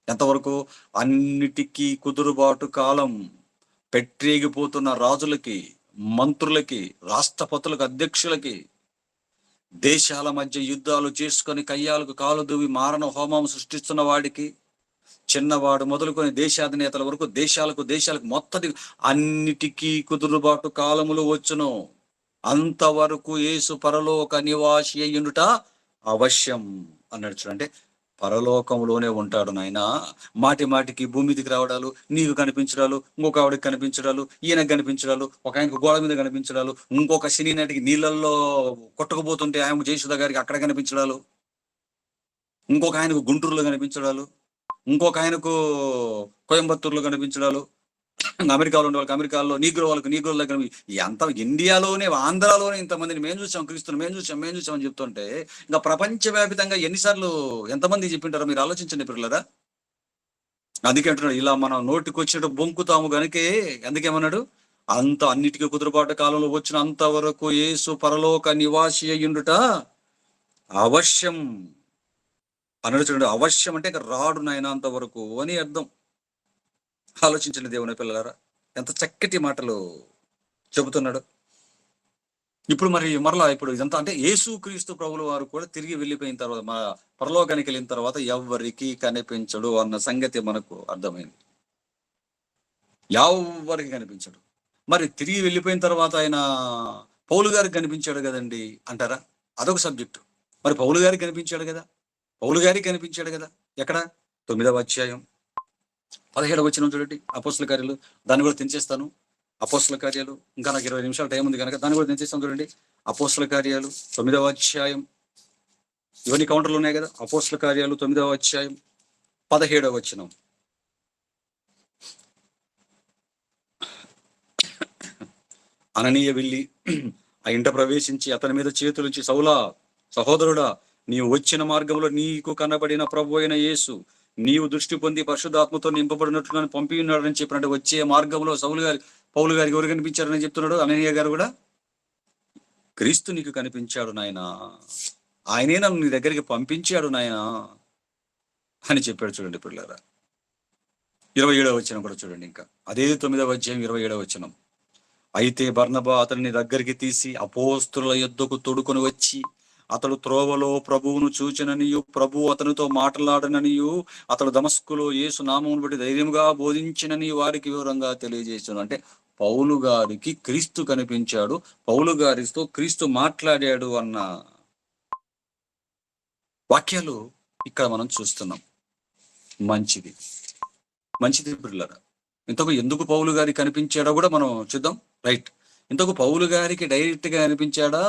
ఎంతవరకు? అన్నిటికీ కుదురుబాటు కాలం. పెట్టేగిపోతున్న రాజులకి, మంత్రులకి, రాష్ట్రపతులకు, అధ్యక్షులకి, దేశాల మధ్య యుద్ధాలు చేసుకొని కయ్యాలకు కాలు దువ్వి మారణ హోమం సృష్టిస్తున్న వాడికి, చిన్నవాడు మొదలుకొని దేశాధినేతల వరకు దేశాలకు మొత్తటి అన్నిటికీ కుదురుబాటు కాలములు వచ్చును. అంతవరకు యేసు పరలోక నివాసి అయ్యుండుట అవశ్యం అన్నాడు. చూడంటే పరలోకంలోనే ఉంటాడు నాయన. మాటి మాటికి భూమి మీదకి రావడాలు, నీకు కనిపించడాలు, ఇంకొక ఆవిడకి కనిపించడాలు, ఈయనకు కనిపించడాలు, ఒక ఆయనకు గోడ మీద కనిపించడాలు, ఇంకొక సినీ నటికి నీళ్ళల్లో కొట్టుకుపోతుంటే ఆయన జయసుధ గారికి అక్కడ కనిపించడాలు, ఇంకొక ఆయనకు గుంటూరులో కనిపించడాలు, ఇంకొక ఆయనకు కోయంబత్తూరులో కనిపించడాలు, అమెరికాలో ఉండే వాళ్ళకి అమెరికాలో, వాళ్ళకి నీగ్రోల దగ్గర, ఎంత ఇండియాలోనే ఆంధ్రాలోనే ఇంతమందిని మేము చూసాం, క్రీస్తుని మేము చూసాం అని చెప్తుంటే ఇంకా ప్రపంచవ్యాపితంగా ఎన్నిసార్లు ఎంతమంది చెప్పింటారో మీరు ఆలోచించండి పిల్లరా. అందుకే అంటున్నాడు, ఇలా మనం నోటికి వచ్చినట్టు బొంకుతాము గనుకే. అందుకేమన్నాడు? అన్నిటికీ కుదురుబాటు కాలంలో వచ్చిన అంతవరకు యేసు పరలోక నివాసి అయ్యుండుట అవశ్యం అన్నాడు. చూడండి, అవశ్యం అంటే ఇంకా రాడు నాయన అంతవరకు అని అర్థం. ఆలోచించండి దేవుని పిల్లలారా, ఎంత చక్కటి మాటలు చెబుతున్నాడు. ఇప్పుడు ఇప్పుడు ఇదంతా అంటే యేసుక్రీస్తు ప్రభుల వారు కూడా తిరిగి వెళ్ళిపోయిన తర్వాత, మన పరలోకానికి వెళ్ళిన తర్వాత ఎవరికి కనిపించడు అన్న సంగతి మనకు అర్థమైంది. ఎవరికి కనిపించడు. మరి తిరిగి వెళ్ళిపోయిన తర్వాత ఆయన పౌలు గారికి కనిపించాడు కదండి అంటారా? అదొక సబ్జెక్టు. మరి పౌలు గారికి కనిపించాడు కదా. ఎక్కడ? 9వ అధ్యాయం 17వ వచనం చూడండి. అపోస్తుల కార్యాలు, దాన్ని కూడా తెంచేస్తాను. అపోస్తుల కార్యాలు ఇంకా నాకు 20 నిమిషాలు టైం ఉంది కనుక దాన్ని కూడా తెంచేస్తాను. చూడండి, అపోస్తుల కార్యాలు 9వ అధ్యాయం, ఇవన్నీ కౌంటర్లు ఉన్నాయి కదా. అపోస్తుల కార్యాలు 9వ అధ్యాయం 17వ వచనం. అననీయ వెళ్ళి ఆ ఇంట ప్రవేశించి అతని మీద చేతులుంచి, సౌలా సహోదరుడా, నీవు వచ్చిన మార్గంలో నీకు కనబడిన ప్రభు అయిన యేసు నీవు దృష్టి పొంది పరిశుద్ధాత్మతో నింపబడినట్లు నన్ను పంపి ఉన్నాడని చెప్పినట్టు వచ్చే మార్గంలో పౌలు గారికి ఎవరు కనిపించారని చెప్తున్నాడు. అననీయ గారు కూడా, క్రీస్తు నీకు కనిపించాడు నాయన, ఆయనే నన్ను నీ దగ్గరికి పంపించాడు నాయన అని చెప్పాడు. చూడండి పిల్లరా, 27వ వచనం కూడా చూడండి. ఇంకా అదే 9వ అధ్యాయం 27వ వచనం. అయితే బర్నబా అతని దగ్గరికి తీసి అపోస్తుల యొద్దకు తొడుకొని వచ్చి, అతడు త్రోవలో ప్రభువును చూచిననియు, ప్రభువు అతనితో మాట్లాడననియు, అతడు దమస్కులో యేసు నామమును బట్టి ధైర్యంగా బోధించినని వారికి వివరంగా తెలియజేశాను. అంటే పౌలు గారికి క్రీస్తు కనిపించాడు, పౌలు గారితో క్రీస్తు మాట్లాడాడు అన్న వాక్యాలు ఇక్కడ మనం చూస్తున్నాం. మంచిది పిల్లరా. ఇంతకు ఎందుకు పౌలు గారికి కనిపించాడో కూడా మనం చూద్దాం. రైట్, ఇంతకు పౌలు గారికి డైరెక్ట్ గా కనిపించాడా,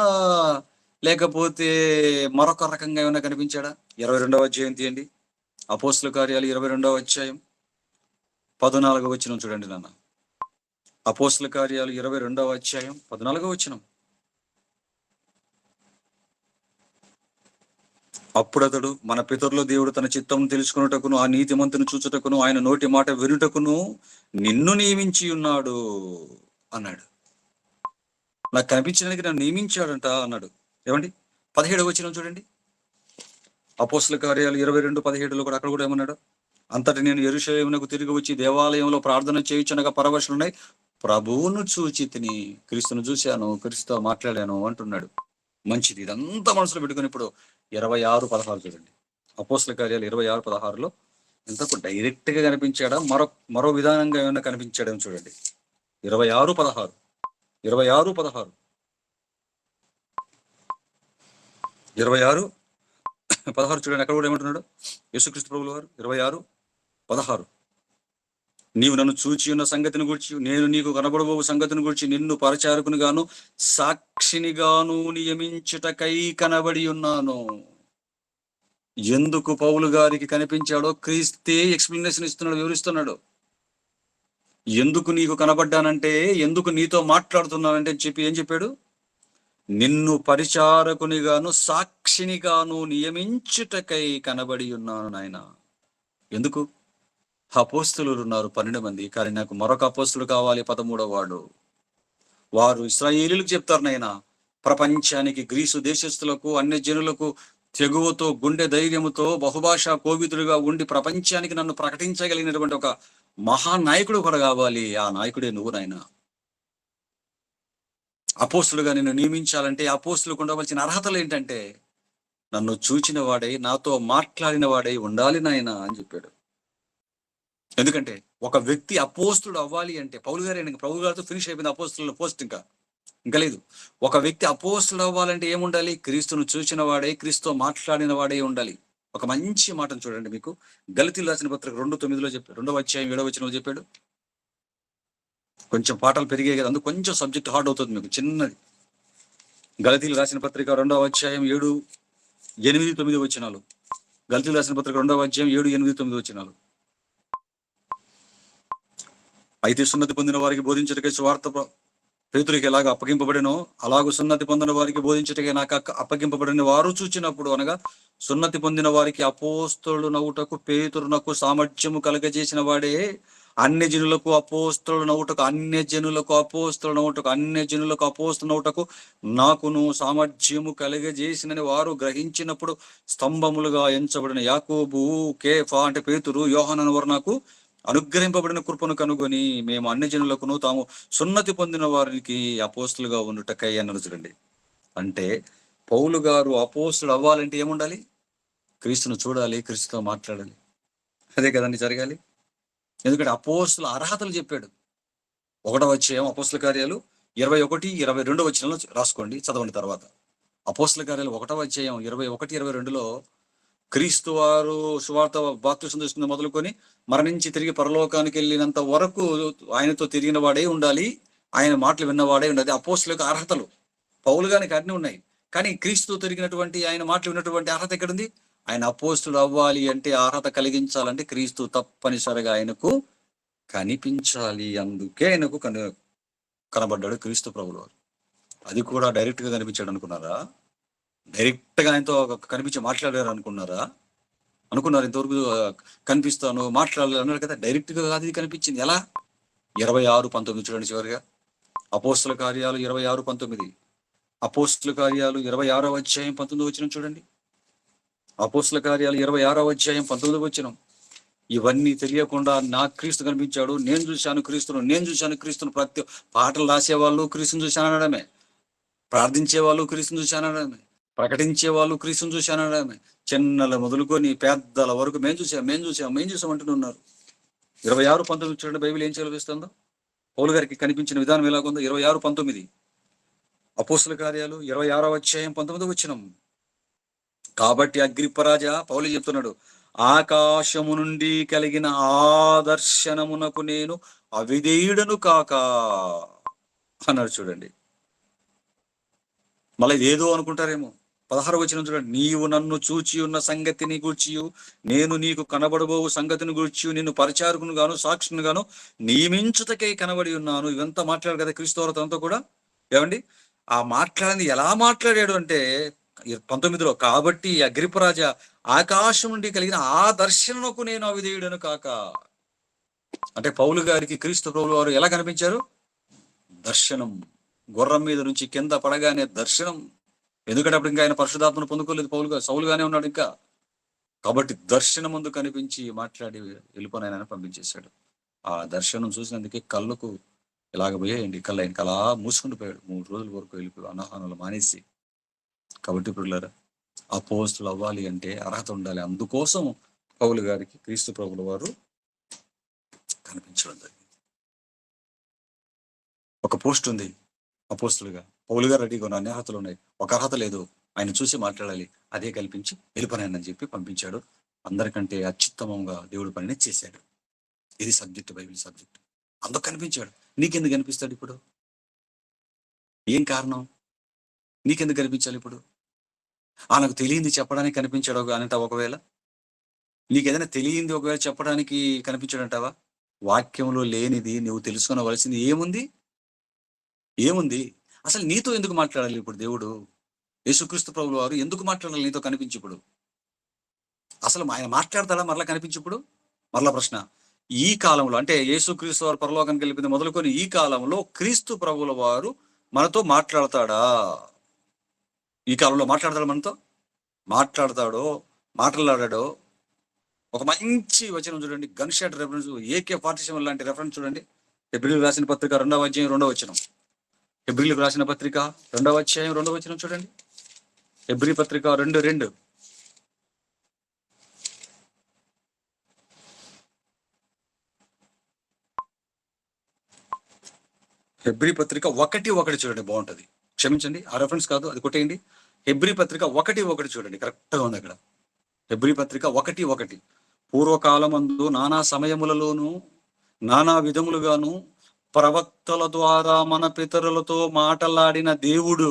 లేకపోతే మరొక రకంగా ఏమైనా కనిపించాడా? 22వ అధ్యాయం తీయండి. అపోస్తుల కార్యాలు 22వ అధ్యాయం 14వ వచనం చూడండి నాన్న. అపోస్తుల కార్యాలు 22వ అధ్యాయం 14వ వచనం. అప్పుడతడు, మన పితరుల దేవుడు తన చిత్తం తెలుసుకున్నటకును, ఆ నీతిమంతుని చూచుటకును, ఆయన నోటి మాట వినుటకును నిన్ను నియమించి ఉన్నాడు అన్నాడు. నాకు కనిపించడానికి నన్ను నియమించాడంట అన్నాడు. ఏమండి, 17వ వచనం చూడండి. అపోస్తుల కార్యాలు 22:17 కూడా, అక్కడ కూడా ఏమన్నాడు? అంతటి నేను యెరూషలేమునకు తిరిగి వచ్చి దేవాలయంలో ప్రార్థన చేయుచునగా పరవశులున్నాయి, ప్రభువును చూచి తిని, క్రీస్తును చూశాను, క్రీస్తుతో మాట్లాడాను అంటున్నాడు. మంచిది, ఇదంతా మనసులో పెట్టుకుని ఇప్పుడు 26:16 చూడండి. అపోస్తుల కార్యాలు 26:16లో ఇంతకు డైరెక్ట్ గా కనిపించాడా, మరో విధానంగా ఏమైనా కనిపించాడని చూడండి. 26:16 చూడండి. అక్కడ కూడా ఏమంటున్నాడు యేసుక్రీస్తు ప్రభువుల వారు? 26:16, నీవు నన్ను చూచి ఉన్న సంగతిని గురించి, నేను నీకు కనబడబోవు సంగతిని గురించి నిన్ను పరిచారకుని గాను సాక్షిని గాను నియమించుటకై కనబడి ఉన్నాను. ఎందుకు పౌలు గారికి కనిపించాడో క్రీస్తే ఎక్స్ప్లెనేషన్ ఇస్తున్నాడు, వివరిస్తున్నాడు. ఎందుకు నీకు కనబడ్డానంటే, ఎందుకు నీతో మాట్లాడుతున్నానంటే చెప్పి ఏం చెప్పాడు? నిన్ను పరిచారకుని గాను సాక్షిని గాను నియమించుటకై కనబడి ఉన్నాను నాయన. ఎందుకు? అపోస్తులు ఉన్నారు 12 మంది, కానీ నాకు మరొక అపోస్తులు కావాలి, 13వ వాడు. వారు ఇశ్రాయేలీలకు చెప్తారు, నాయన ప్రపంచానికి, గ్రీసు దేశస్తులకు, అన్య జనులకు తెగువతో, గుండె ధైర్యముతో, బహుభాషా కోవిదుడుగా ఉండి ప్రపంచానికి నన్ను ప్రకటించగలిగినటువంటి ఒక మహానాయకుడు కూడా కావాలి. ఆ నాయకుడే నువ్వు నాయన. అపోస్తులుగా నిన్ను నియమించాలంటే అపోస్తులకు ఉండవలసిన అర్హతలు ఏంటంటే, నన్ను చూచిన వాడై, నాతో మాట్లాడిన వాడై ఉండాలి నాయన అని చెప్పాడు. ఎందుకంటే ఒక వ్యక్తి అపోస్తుడు అవ్వాలి అంటే, పౌలు గారితో ఫినిష్ అయిపోయింది అపోస్తుల పోస్ట్, ఇంకా లేదు. ఒక వ్యక్తి అపోస్తుడు అవ్వాలంటే ఏముండాలి? క్రీస్తును చూచిన వాడే, క్రీస్తుతో మాట్లాడిన వాడే ఉండాలి. ఒక మంచి మాటను చూడండి, మీకు గలతీయులకు రాసిన పత్రిక 2:9 చెప్పాడు, 2వ అధ్యాయం 7వ వచనంలో చెప్పాడు. కొంచెం పాఠాలు పెరిగాయి కదా, అందుకు కొంచెం సబ్జెక్ట్ హార్డ్ అవుతుంది మీకు, చిన్నది. గలతీయులకు రాసిన పత్రిక 2వ అధ్యాయం 7, 8, 9 వచనాలు. గలతీయులకు రాసిన పత్రిక 2వ అధ్యాయం 7, 8, 9 వచనాలు. అయితే సున్నతి పొందిన వారికి బోధించటకై సువార్త పేతురికి ఎలాగ అప్పగింపబడినో, అలాగూ సున్నతి పొందిన వారికి బోధించటకే నాకు అప్పగింపబడిన వారు చూచినప్పుడు, అనగా సున్నతి పొందిన వారికి అపోస్తలుడు నవ్వుటకు పేతురునకు సామర్థ్యము కలగజేసిన వాడే, అన్య జనులకు అపోస్తలుడు నవ్వుటకు, అన్య జనులకు అపోస్తలుడు నవ్వుటకు, అన్య జనులకు అపోస్తలుడు నవ్వుటకు నాకును సామర్థ్యము కలగజేసినని వారు గ్రహించినప్పుడు, స్తంభములుగా ఎంచబడిన యాకోబు, కేఫా అంటే పేతురు, యోహాను వారు నాకు అనుగ్రహింపబడిన కృపను కనుగొని, మేము అన్ని జనులకును తాము సున్నతి పొందిన వారికి అపోస్తులుగా ఉండుటకై అన్నారు. చూడండి, అంటే పౌలు గారు అపోస్తులు అవ్వాలంటే ఏముండాలి? క్రీస్తును చూడాలి, క్రీస్తుతో మాట్లాడాలి. అదే కదండి జరగాలి. ఎందుకంటే అపోస్తుల అర్హతలు చెప్పాడు. 1వ అధ్యాయం అపోస్తుల కార్యాలు 21, 22 వచనంలో రాసుకోండి, చదవండి తర్వాత. అపోస్తుల కార్యాలు 1వ అధ్యాయం 21, 22లో క్రీస్తు వారు సువార్త బాప్తిసం తీసుకున్న మొదలుకొని మరణించి తిరిగి పరలోకానికి వెళ్ళినంత వరకు ఆయనతో తిరిగిన వాడే ఉండాలి, ఆయన మాటలు విన్నవాడే ఉండాలి. అపోస్తులకు అర్హతలు పౌలు గారికి అన్ని ఉన్నాయి, కానీ క్రీస్తు తిరిగినటువంటి, ఆయన మాటలు విన్నటువంటి అర్హత ఎక్కడుంది? ఆయన అపోస్తుడు అవ్వాలి అంటే, అర్హత కలిగించాలంటే క్రీస్తు తప్పనిసరిగా ఆయనకు కనిపించాలి. అందుకే ఆయనకు కనబడ్డాడు క్రీస్తు ప్రభువు వారు. అది కూడా డైరెక్ట్ గా కనిపించాడు అనుకున్నారా? డైరెక్ట్ గా ఆయనతో కనిపించి మాట్లాడారు అనుకున్నారా? అనుకున్నారు ఇంతవరకు కనిపిస్తాను మాట్లాడాలి అన్నారు కదా. డైరెక్ట్ గా కాదు ఇది కనిపించింది. ఎలా? 26:19 చూడండి చివరిగా. అపోస్తుల కార్యాలు 26:19. అపోస్తుల కార్యాలు 26వ అధ్యాయం 19వ వచనం చూడండి. అపోస్తుల కార్యాలు 26వ అధ్యాయం 19వ వచనం. ఇవన్నీ తెలియకుండా నాకు క్రీస్తు కనిపించాడు, నేను చూశాను క్రీస్తును. ప్రతి పాటలు రాసేవాళ్ళు క్రీస్తుని చూశాను అనడమే, ప్రార్థించే వాళ్ళు క్రీస్తుని చూశాను అనడమే, ప్రకటించే వాళ్ళు క్రీస్తుని చూశాను అనడమే. చిన్నల మొదలుకొని పెద్దల వరకు మేము చూసాం అంటున్నారు. 26:19 చూడండి బైబిల్ ఏం చదివిస్తుందో. పౌలు గారికి కనిపించిన విధానం ఎలాగుందో. 26:19 అపోస్తుల కార్యాలు 26వ అధ్యాయం 19వ వచనం. కాబట్టి అగ్రిప్పరాజా, పౌలు చెప్తున్నాడు, ఆకాశము నుండి కలిగిన ఆ దర్శనమునకు నేను అవిధేయుడను కాక అన్నాడు. చూడండి, మళ్ళీ ఏదో అనుకుంటారేమో. 16వ వచనం చూడండి. నీవు నన్ను చూచి ఉన్న సంగతిని గూర్చియు, నేను నీకు కనబడబోవు సంగతిని గూర్చియు నిన్ను పరిచారకును గాను సాక్షిని గాను నియమించుటకై కనబడి ఉన్నాను. ఇవంతా మాట్లాడు కదా క్రీస్తు తనతో కూడా. ఏమండి, ఆ మాట్లాడింది ఎలా మాట్లాడాడు అంటే 19లో, కాబట్టి అగ్రిప్పరాజా, ఆకాశం నుండి కలిగిన ఆ దర్శనకు నేను అవిధేయుడను కాక. అంటే పౌలు గారికి క్రీస్తు ప్రభువు వారు ఎలా కనిపించారు? దర్శనం. గుర్రం మీద నుంచి కింద పడగానే దర్శనం. ఎందుకంటే అప్పుడు ఇంకా ఆయన పరిశుద్ధాత్మను పొందుకోలేదు పౌలు గారు, సౌలుగానే ఉన్నాడు ఇంకా. కాబట్టి దర్శనం ముందు కనిపించి మాట్లాడి వెళ్ళిపోయిన పంపించేశాడు. ఆ దర్శనం చూసినందుకే కళ్ళకు ఇలాగ పోయాయండి. కళ్ళు ఆయనకి అలా మూసుకుంటూ పోయాడు. 3 రోజుల వరకు వెళ్ళిపోయి అనాహానాలు మానేసి. కాబట్టి పిల్లలారా, అపోస్తులు అవ్వాలి అంటే అర్హత ఉండాలి. అందుకోసం పౌలు గారికి క్రీస్తు ప్రభుల వారు కనిపించడం జరిగింది. ఒక పోస్ట్ ఉంది అపోస్తులుగా. పౌలు గారు రెడీగా ఉన్న అన్ని అర్హతలు ఉన్నాయి, ఒక అర్హత లేదు, ఆయన చూసి మాట్లాడాలి, అదే కల్పించి వెళ్ళిపోయానని చెప్పి పంపించాడు. అందరికంటే అత్యుత్తమంగా దేవుడు పనిని చేశాడు. ఇది సబ్జెక్ట్, బైబిల్ సబ్జెక్ట్. అందుకు కనిపించాడు. నీకెందుకు కనిపిస్తాడు ఇప్పుడు? ఏం కారణం? నీకెందుకు కనిపించాలి ఇప్పుడు? నాకు తెలియంది చెప్పడానికి కనిపించాడు అంటావా? ఒకవేళ నీకు ఏదైనా తెలియంది ఒకవేళ చెప్పడానికి కనిపించాడంటావా? వాక్యంలో లేనిది నువ్వు తెలుసుకునవలసింది ఏముంది? అసలు నీతో ఎందుకు మాట్లాడాలి ఇప్పుడు దేవుడు? యేసుక్రీస్తు ప్రభువు వారు ఎందుకు మాట్లాడాలి నీతో కనిపించి? ఇప్పుడు అసలు ఆయన మాట్లాడతాడా మరలా కనిపించి? ఇప్పుడు మరలా ప్రశ్న, ఈ కాలంలో అంటే యేసుక్రీస్తు వారు పరలోకానికి వెళ్ళిపోయింది మొదలుకొని ఈ కాలంలో క్రీస్తు ప్రభువుల వారు మనతో మాట్లాడతాడా? ఈ కాలంలో మాట్లాడతాడు మనతో? మాట్లాడాడో? ఒక మంచి వచనం చూడండి, గన్ షాట్ రెఫరెన్స్, AK-47 లాంటి రెఫరెన్స్ చూడండి. హెబ్రీయులకు రాసిన పత్రిక 2వ అధ్యాయం 2వ వచనం. హెబ్రీయులకు రాసిన పత్రిక 2వ అధ్యాయం 2వ వచనం చూడండి. హెబ్రీ పత్రిక 2:2. హెబ్రీ పత్రిక 1:1 చూడండి, బాగుంటది. క్షమించండి, ఆ రెఫరెన్స్ కాదు, అది కొట్టేయండి. హెబ్రీ పత్రిక 1:1 చూడండి, కరెక్ట్గా ఉంది అక్కడ. హెబ్రీ పత్రిక 1:1. పూర్వకాలమందు నానా సమయములలోను నానా విధములుగాను ప్రవక్తల ద్వారా మన పితరులతో మాట్లాడిన దేవుడు.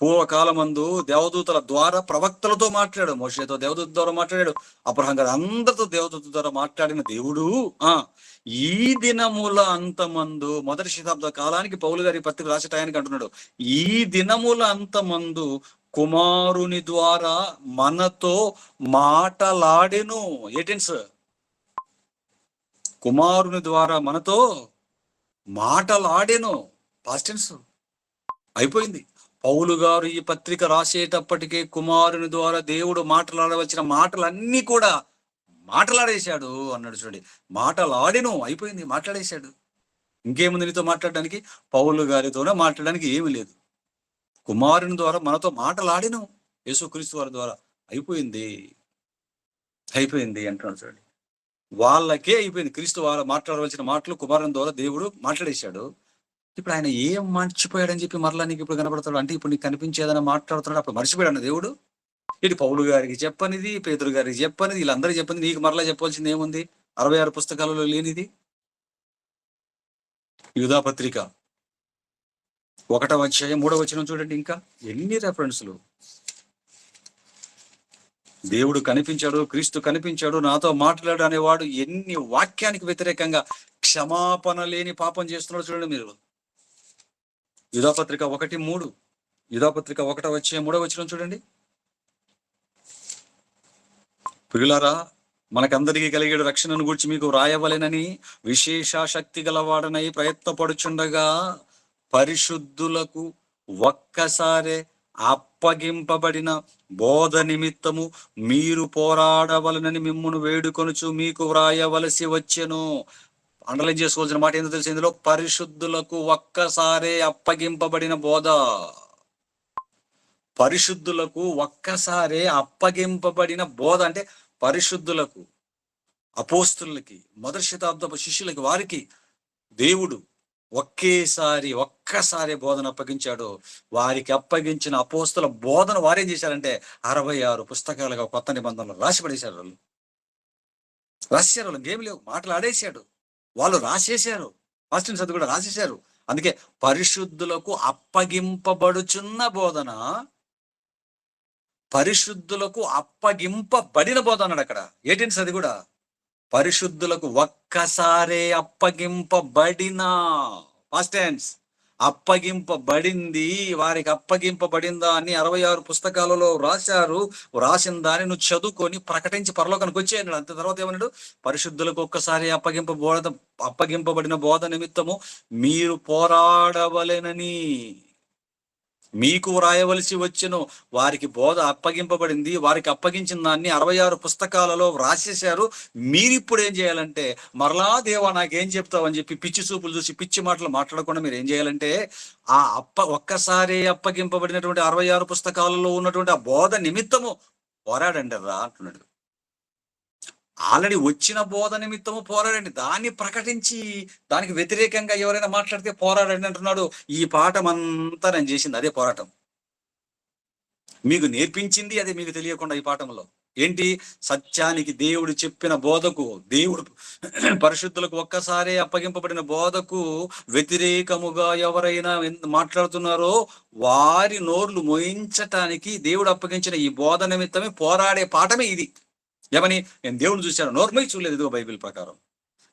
పూర్వకాలమందు దేవదూతల ద్వారా ప్రవక్తలతో మాట్లాడాడు. మోషేతో దేవదూత ద్వారా మాట్లాడాడు. అబ్రహాం గారు అందరితో దేవదూత ద్వారా మాట్లాడిన దేవుడు ఈ దినముల అంతమందు, మొదటి శతాబ్ద కాలానికి పౌలు గారి పత్రిక రాసే టయానికి అంటున్నాడు, ఈ దినముల అంతమందు కుమారుని ద్వారా మనతో మాటలాడెను. ఏటెన్స్? కుమారుని ద్వారా మనతో మాటలాడెను. పాస్ట్ టెన్స్ అయిపోయింది. పౌలు గారు ఈ పత్రిక రాసేటప్పటికే కుమారుని ద్వారా దేవుడు మాట్లాడవలసిన మాటలన్నీ కూడా మాట్లాడేశాడు అన్నాడు. చూడండి, మాటలాడెను, అయిపోయింది, మాట్లాడేశాడు. ఇంకేముంది నీతో మాట్లాడడానికి? పౌలు గారితోనే మాట్లాడడానికి ఏమీ లేదు. కుమారుని ద్వారా మనతో మాటలాడెను, యేసుక్రీస్తు వారి ద్వారా. అయిపోయింది అంటున్నాడు. చూడండి, వాళ్ళకే అయిపోయింది. క్రీస్తు వారు మాట్లాడవలసిన మాటలు కుమారుని ద్వారా దేవుడు మాట్లాడేశాడు. ఇప్పుడు ఆయన ఏం మర్చిపోయాడని చెప్పి మరలా నీకు ఇప్పుడు కనబడతాడు? అంటే ఇప్పుడు నీకు కనిపించేదైనా మాట్లాడుతున్నాడు, అప్పుడు మర్చిపోయాడు దేవుడు? ఇటు పౌలు గారికి చెప్పనిది, పేతురు గారికి చెప్పనిది, వీళ్ళందరికీ చెప్పనిది నీకు మరలా చెప్పాల్సింది ఏముంది? 66 పుస్తకాలలో లేనిది. యూదా పత్రిక 1వ అధ్యాయం 3వ వచనం చూడండి. ఇంకా ఎన్ని రెఫరెన్స్లు! దేవుడు కనిపించాడు, క్రీస్తు కనిపించాడు, నాతో మాట్లాడు అనేవాడు ఎన్ని వాక్యానికి వ్యతిరేకంగా క్షమాపణ లేని పాపం చేస్తున్నాడు చూడండి మీరు. యూదాపత్రిక 1:3. యూదాపత్రిక 1:3 చూడండి. ప్రియులారా, మనకందరికీ కలిగేడు రక్షణను గూర్చి మీకు వ్రాయవలెనని విశేష శక్తి గలవాడనై ప్రయత్నపడుచుండగా పరిశుద్ధులకు ఒక్కసారే అప్పగింపబడిన బోధ నిమిత్తము మీరు పోరాడవలనని మిమ్మును వేడుకొనుచు మీకు వ్రాయవలసి వచ్చెను. అండర్లైన్ చేసుకోవాల్సిన మాట ఏంటో తెలిసి, ఇందులో పరిశుద్ధులకు ఒక్కసారే అప్పగింపబడిన బోధ. పరిశుద్ధులకు ఒక్కసారే అప్పగింపబడిన బోధ అంటే పరిశుద్ధులకు, అపోస్తులకి, మొదటి శతాబ్దపు శిష్యులకి, వారికి దేవుడు ఒక్కసారి బోధన అప్పగించాడు. వారికి అప్పగించిన అపోస్తుల బోధన వారేం చేశారంటే 66 పుస్తకాలుగా కొత్త నిబంధనలు రాసి పడేశారు. రాసేశారు. వాళ్ళు గేమ్ లేవు, మాటలు ఆడేశాడు. వాళ్ళు రాసేశారు. ఫాస్టింగ్ చదువు కూడా రాసేశారు. అందుకే పరిశుద్ధులకు అప్పగింపబడుచున్న బోధన, పరిశుద్ధులకు అప్పగింపబడిన బోధన అన్నాడు అక్కడ. ఏంటంటే అది కూడా పరిశుద్ధులకు ఒక్కసారే అప్పగింపబడిన, ఫాస్ట్ టెన్స్, అప్పగింపబడింది, వారికి అప్పగింపబడిందా అని 66 పుస్తకాలలో రాశారు. రాసిన దాన్ని నువ్వు చదువుకొని ప్రకటించి పరలోకానికి వచ్చేయన్నాడు. అంత తర్వాత ఏమన్నాడు? పరిశుద్ధులకు ఒక్కసారి అప్పగింపబడిన బోధ నిమిత్తము మీరు పోరాడవలెనని మీకు వ్రాయవలసి వచ్చెను. వారికి బోధ అప్పగింపబడింది, వారికి అప్పగించిన దాన్ని 66 పుస్తకాలలో రాసేశారు. మీరిప్పుడు ఏం చేయాలంటే, మరలా దేవా నాకేం చెప్తావని చెప్పి పిచ్చి చూపులు చూసి పిచ్చి మాటలు మాట్లాడకుండా మీరు ఏం చేయాలంటే, ఆ ఒక్కసారి అప్పగింపబడినటువంటి 66 పుస్తకాలలో ఉన్నటువంటి ఆ బోధ నిమిత్తము పోరాడండి రా అంటున్నాడు. ఆల్రెడీ వచ్చిన బోధ నిమిత్తము పోరాడండి, దాన్ని ప్రకటించి దానికి వ్యతిరేకంగా ఎవరైనా మాట్లాడితే పోరాడండి అంటున్నాడు. ఈ పాఠం అంతా నేను చేసింది అదే పోరాటం. మీకు నేర్పించింది అదే, మీకు తెలియకుండా ఈ పాఠంలో ఏంటి? సత్యానికి, దేవుడు చెప్పిన బోధకు, దేవుడు పరిశుద్ధులకు ఒక్కసారి అప్పగింపబడిన బోధకు వ్యతిరేకముగా ఎవరైనా మాట్లాడుతున్నారో వారి నోర్లు మోయించటానికి దేవుడు అప్పగించిన ఈ బోధ నిమిత్తమే పోరాడే పాఠమే ఇది. ఏమని? నేను దేవుని చూశాను, నోర్మై చూడలేదు, ఇదిగో బైబిల్ ప్రకారం.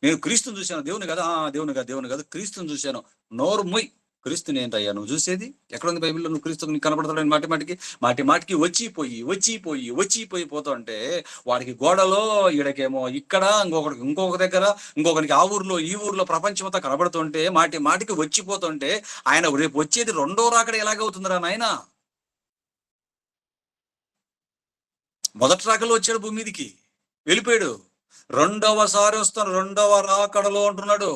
నేను క్రీస్తుని చూశాను, దేవుని కదా, దేవుని కాదు క్రీస్తుని చూశాను, నోర్మొయ్. క్రీస్తుని ఏంటయ్యా నువ్వు చూసేది? ఎక్కడ ఉంది బైబిల్లో నువ్వు క్రీస్తుని కనపడతాడు? మాటిమాటికి వచ్చిపోయి పోతుంటే వాడికి గోడలో, ఈడకేమో ఇక్కడ, ఇంకొక దగ్గర, ఇంకొకరికి ఆ ఊర్లో ఈ ఊర్లో ప్రపంచమంతా కనబడుతుంటే మాటికి వచ్చిపోతుంటే ఆయన రేపు వచ్చేది రెండో రాకడ ఎలాగవుతుందిరా నాయనా? మొదటి రాకలో వచ్చాడు, భూమి మీదికి వెళ్ళిపోయాడు. రెండవసారి వస్తాను, రెండవ రాకడలో అంటున్నాడు.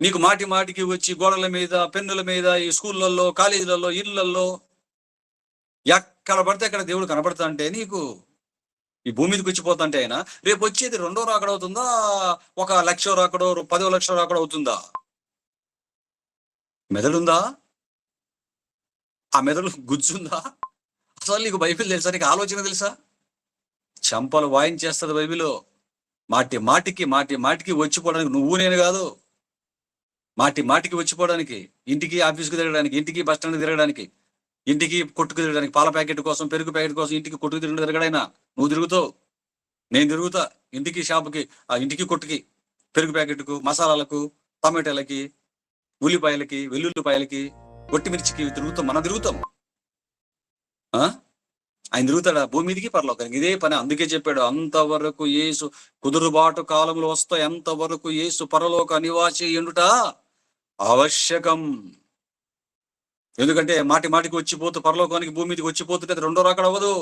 నీకు మాటికి వచ్చి గోడల మీద, పెన్నుల మీద, ఈ స్కూళ్ళల్లో, కాలేజీలలో, ఇళ్లలో ఎక్కడ పడితే అక్కడ దేవుడు కనబడతా అంటే నీకు ఈ భూమి మీదకి వచ్చిపోతుంటే ఆయన రేపు వచ్చేది రెండో రాకడ అవుతుందా, 1,00,000 రాకడో, 10,00,000 రాకడ అవుతుందా? మెదడుందా? ఆ మెదడు గుజ్జుందా? అసలు నీకు బైబిల్ తెలుసా? నీకు ఆలోచన తెలుసా? చంపలు వాయించేస్తుంది బైబిల్. మాటికి వచ్చిపోవడానికి నువ్వు నేను కాదు, మాటికి వచ్చిపోవడానికి, ఇంటికి ఆఫీస్కి తిరగడానికి, ఇంటికి బస్ స్టాండ్కి తిరగడానికి, ఇంటికి కొట్టుకు తిరగడానికి, పాల ప్యాకెట్ కోసం, పెరుగు ప్యాకెట్ కోసం ఇంటికి కొట్టుకు తిరగడైనా నువ్వు తిరుగుతావు, నేను తిరుగుతా. ఇంటికి షాపుకి, ఆ ఇంటికి కొట్టుకి, పెరుగు ప్యాకెట్కు, మసాలాలకు, టమాటాలకి, ఉల్లిపాయలకి, వెల్లుల్లిపాయలకి, ఒట్టిమిర్చికి తిరుగుతాం. మనం తిరుగుతాం. ఆయన తిరుగుతాడా భూమి మీదికి, పరలోకానికి? ఇదే పని. అందుకే చెప్పాడు, అంతవరకు యేసు కుదురుబాటు కాలంలో వస్తాయి, అంతవరకు యేసు పరలోక నివాసి ఎండుట ఆవశ్యకం. ఎందుకంటే మాటికి వచ్చిపోతూ పరలోకానికి, భూమి మీదకి వచ్చిపోతుంటే అది రెండో రాకడ అవ్వదు.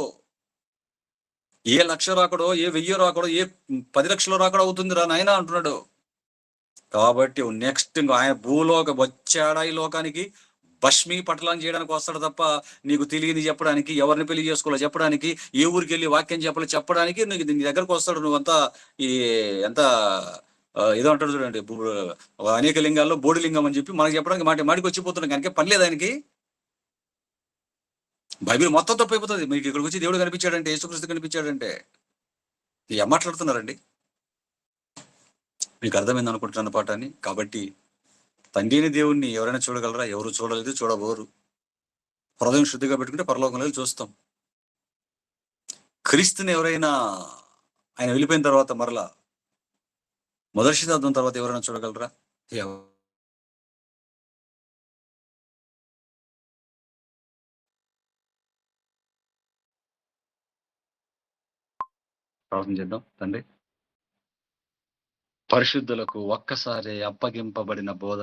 ఏ 1,00,000 రాకడో, ఏ 1,000 రాకడో, ఏ 10 లక్షల రాకడ అవుతుంది రా నాయన అంటున్నాడు. కాబట్టి నెక్స్ట్ ఆయన భూలోక వచ్చాడా ఈ లోకానికి, భస్మీ పటలం చేయడానికి వస్తాడు తప్ప నీకు తెలియని చెప్పడానికి, ఎవరిని పెళ్లి చేసుకోవాలో చెప్పడానికి, ఏ ఊరికి వెళ్ళి వాక్యం చెప్పాలో చెప్పడానికి నీకు నీ దగ్గరకు వస్తాడు. నువ్వంతా ఈ ఎంత ఏదో అంటాడు చూడండి, అనేక లింగాల్లో బోడి లింగం అని చెప్పి మనకి చెప్పడానికి మాటికి వచ్చిపోతున్నాం. కనుక పని లేదు ఆయనకి. బైబిల్ మొత్తం తప్పు అయిపోతుంది. మీకు ఇక్కడికి వచ్చి దేవుడు కనిపించాడంటే, యేసుక్రీస్తు కనిపించాడంటే ఏం మాట్లాడుతున్నారండి? మీకు అర్థమైంది అనుకుంటున్నాను పాఠాన్ని. కాబట్టి తండ్రిని, దేవుణ్ణి ఎవరైనా చూడగలరా? ఎవరు చూడలేదు, చూడబోరు. హృదయం శుద్ధిగా పెట్టుకుంటే పరలోకంలో చూస్తాం. క్రీస్తుని ఎవరైనా ఆయన వెళ్ళిపోయిన తర్వాత మరలా మొదటి శతాబ్దం తర్వాత ఎవరైనా చూడగలరా? ప్రార్థన చేద్దాం. తండ్రి, పరిశుద్ధులకు ఒక్కసారి అప్పగింపబడిన బోధ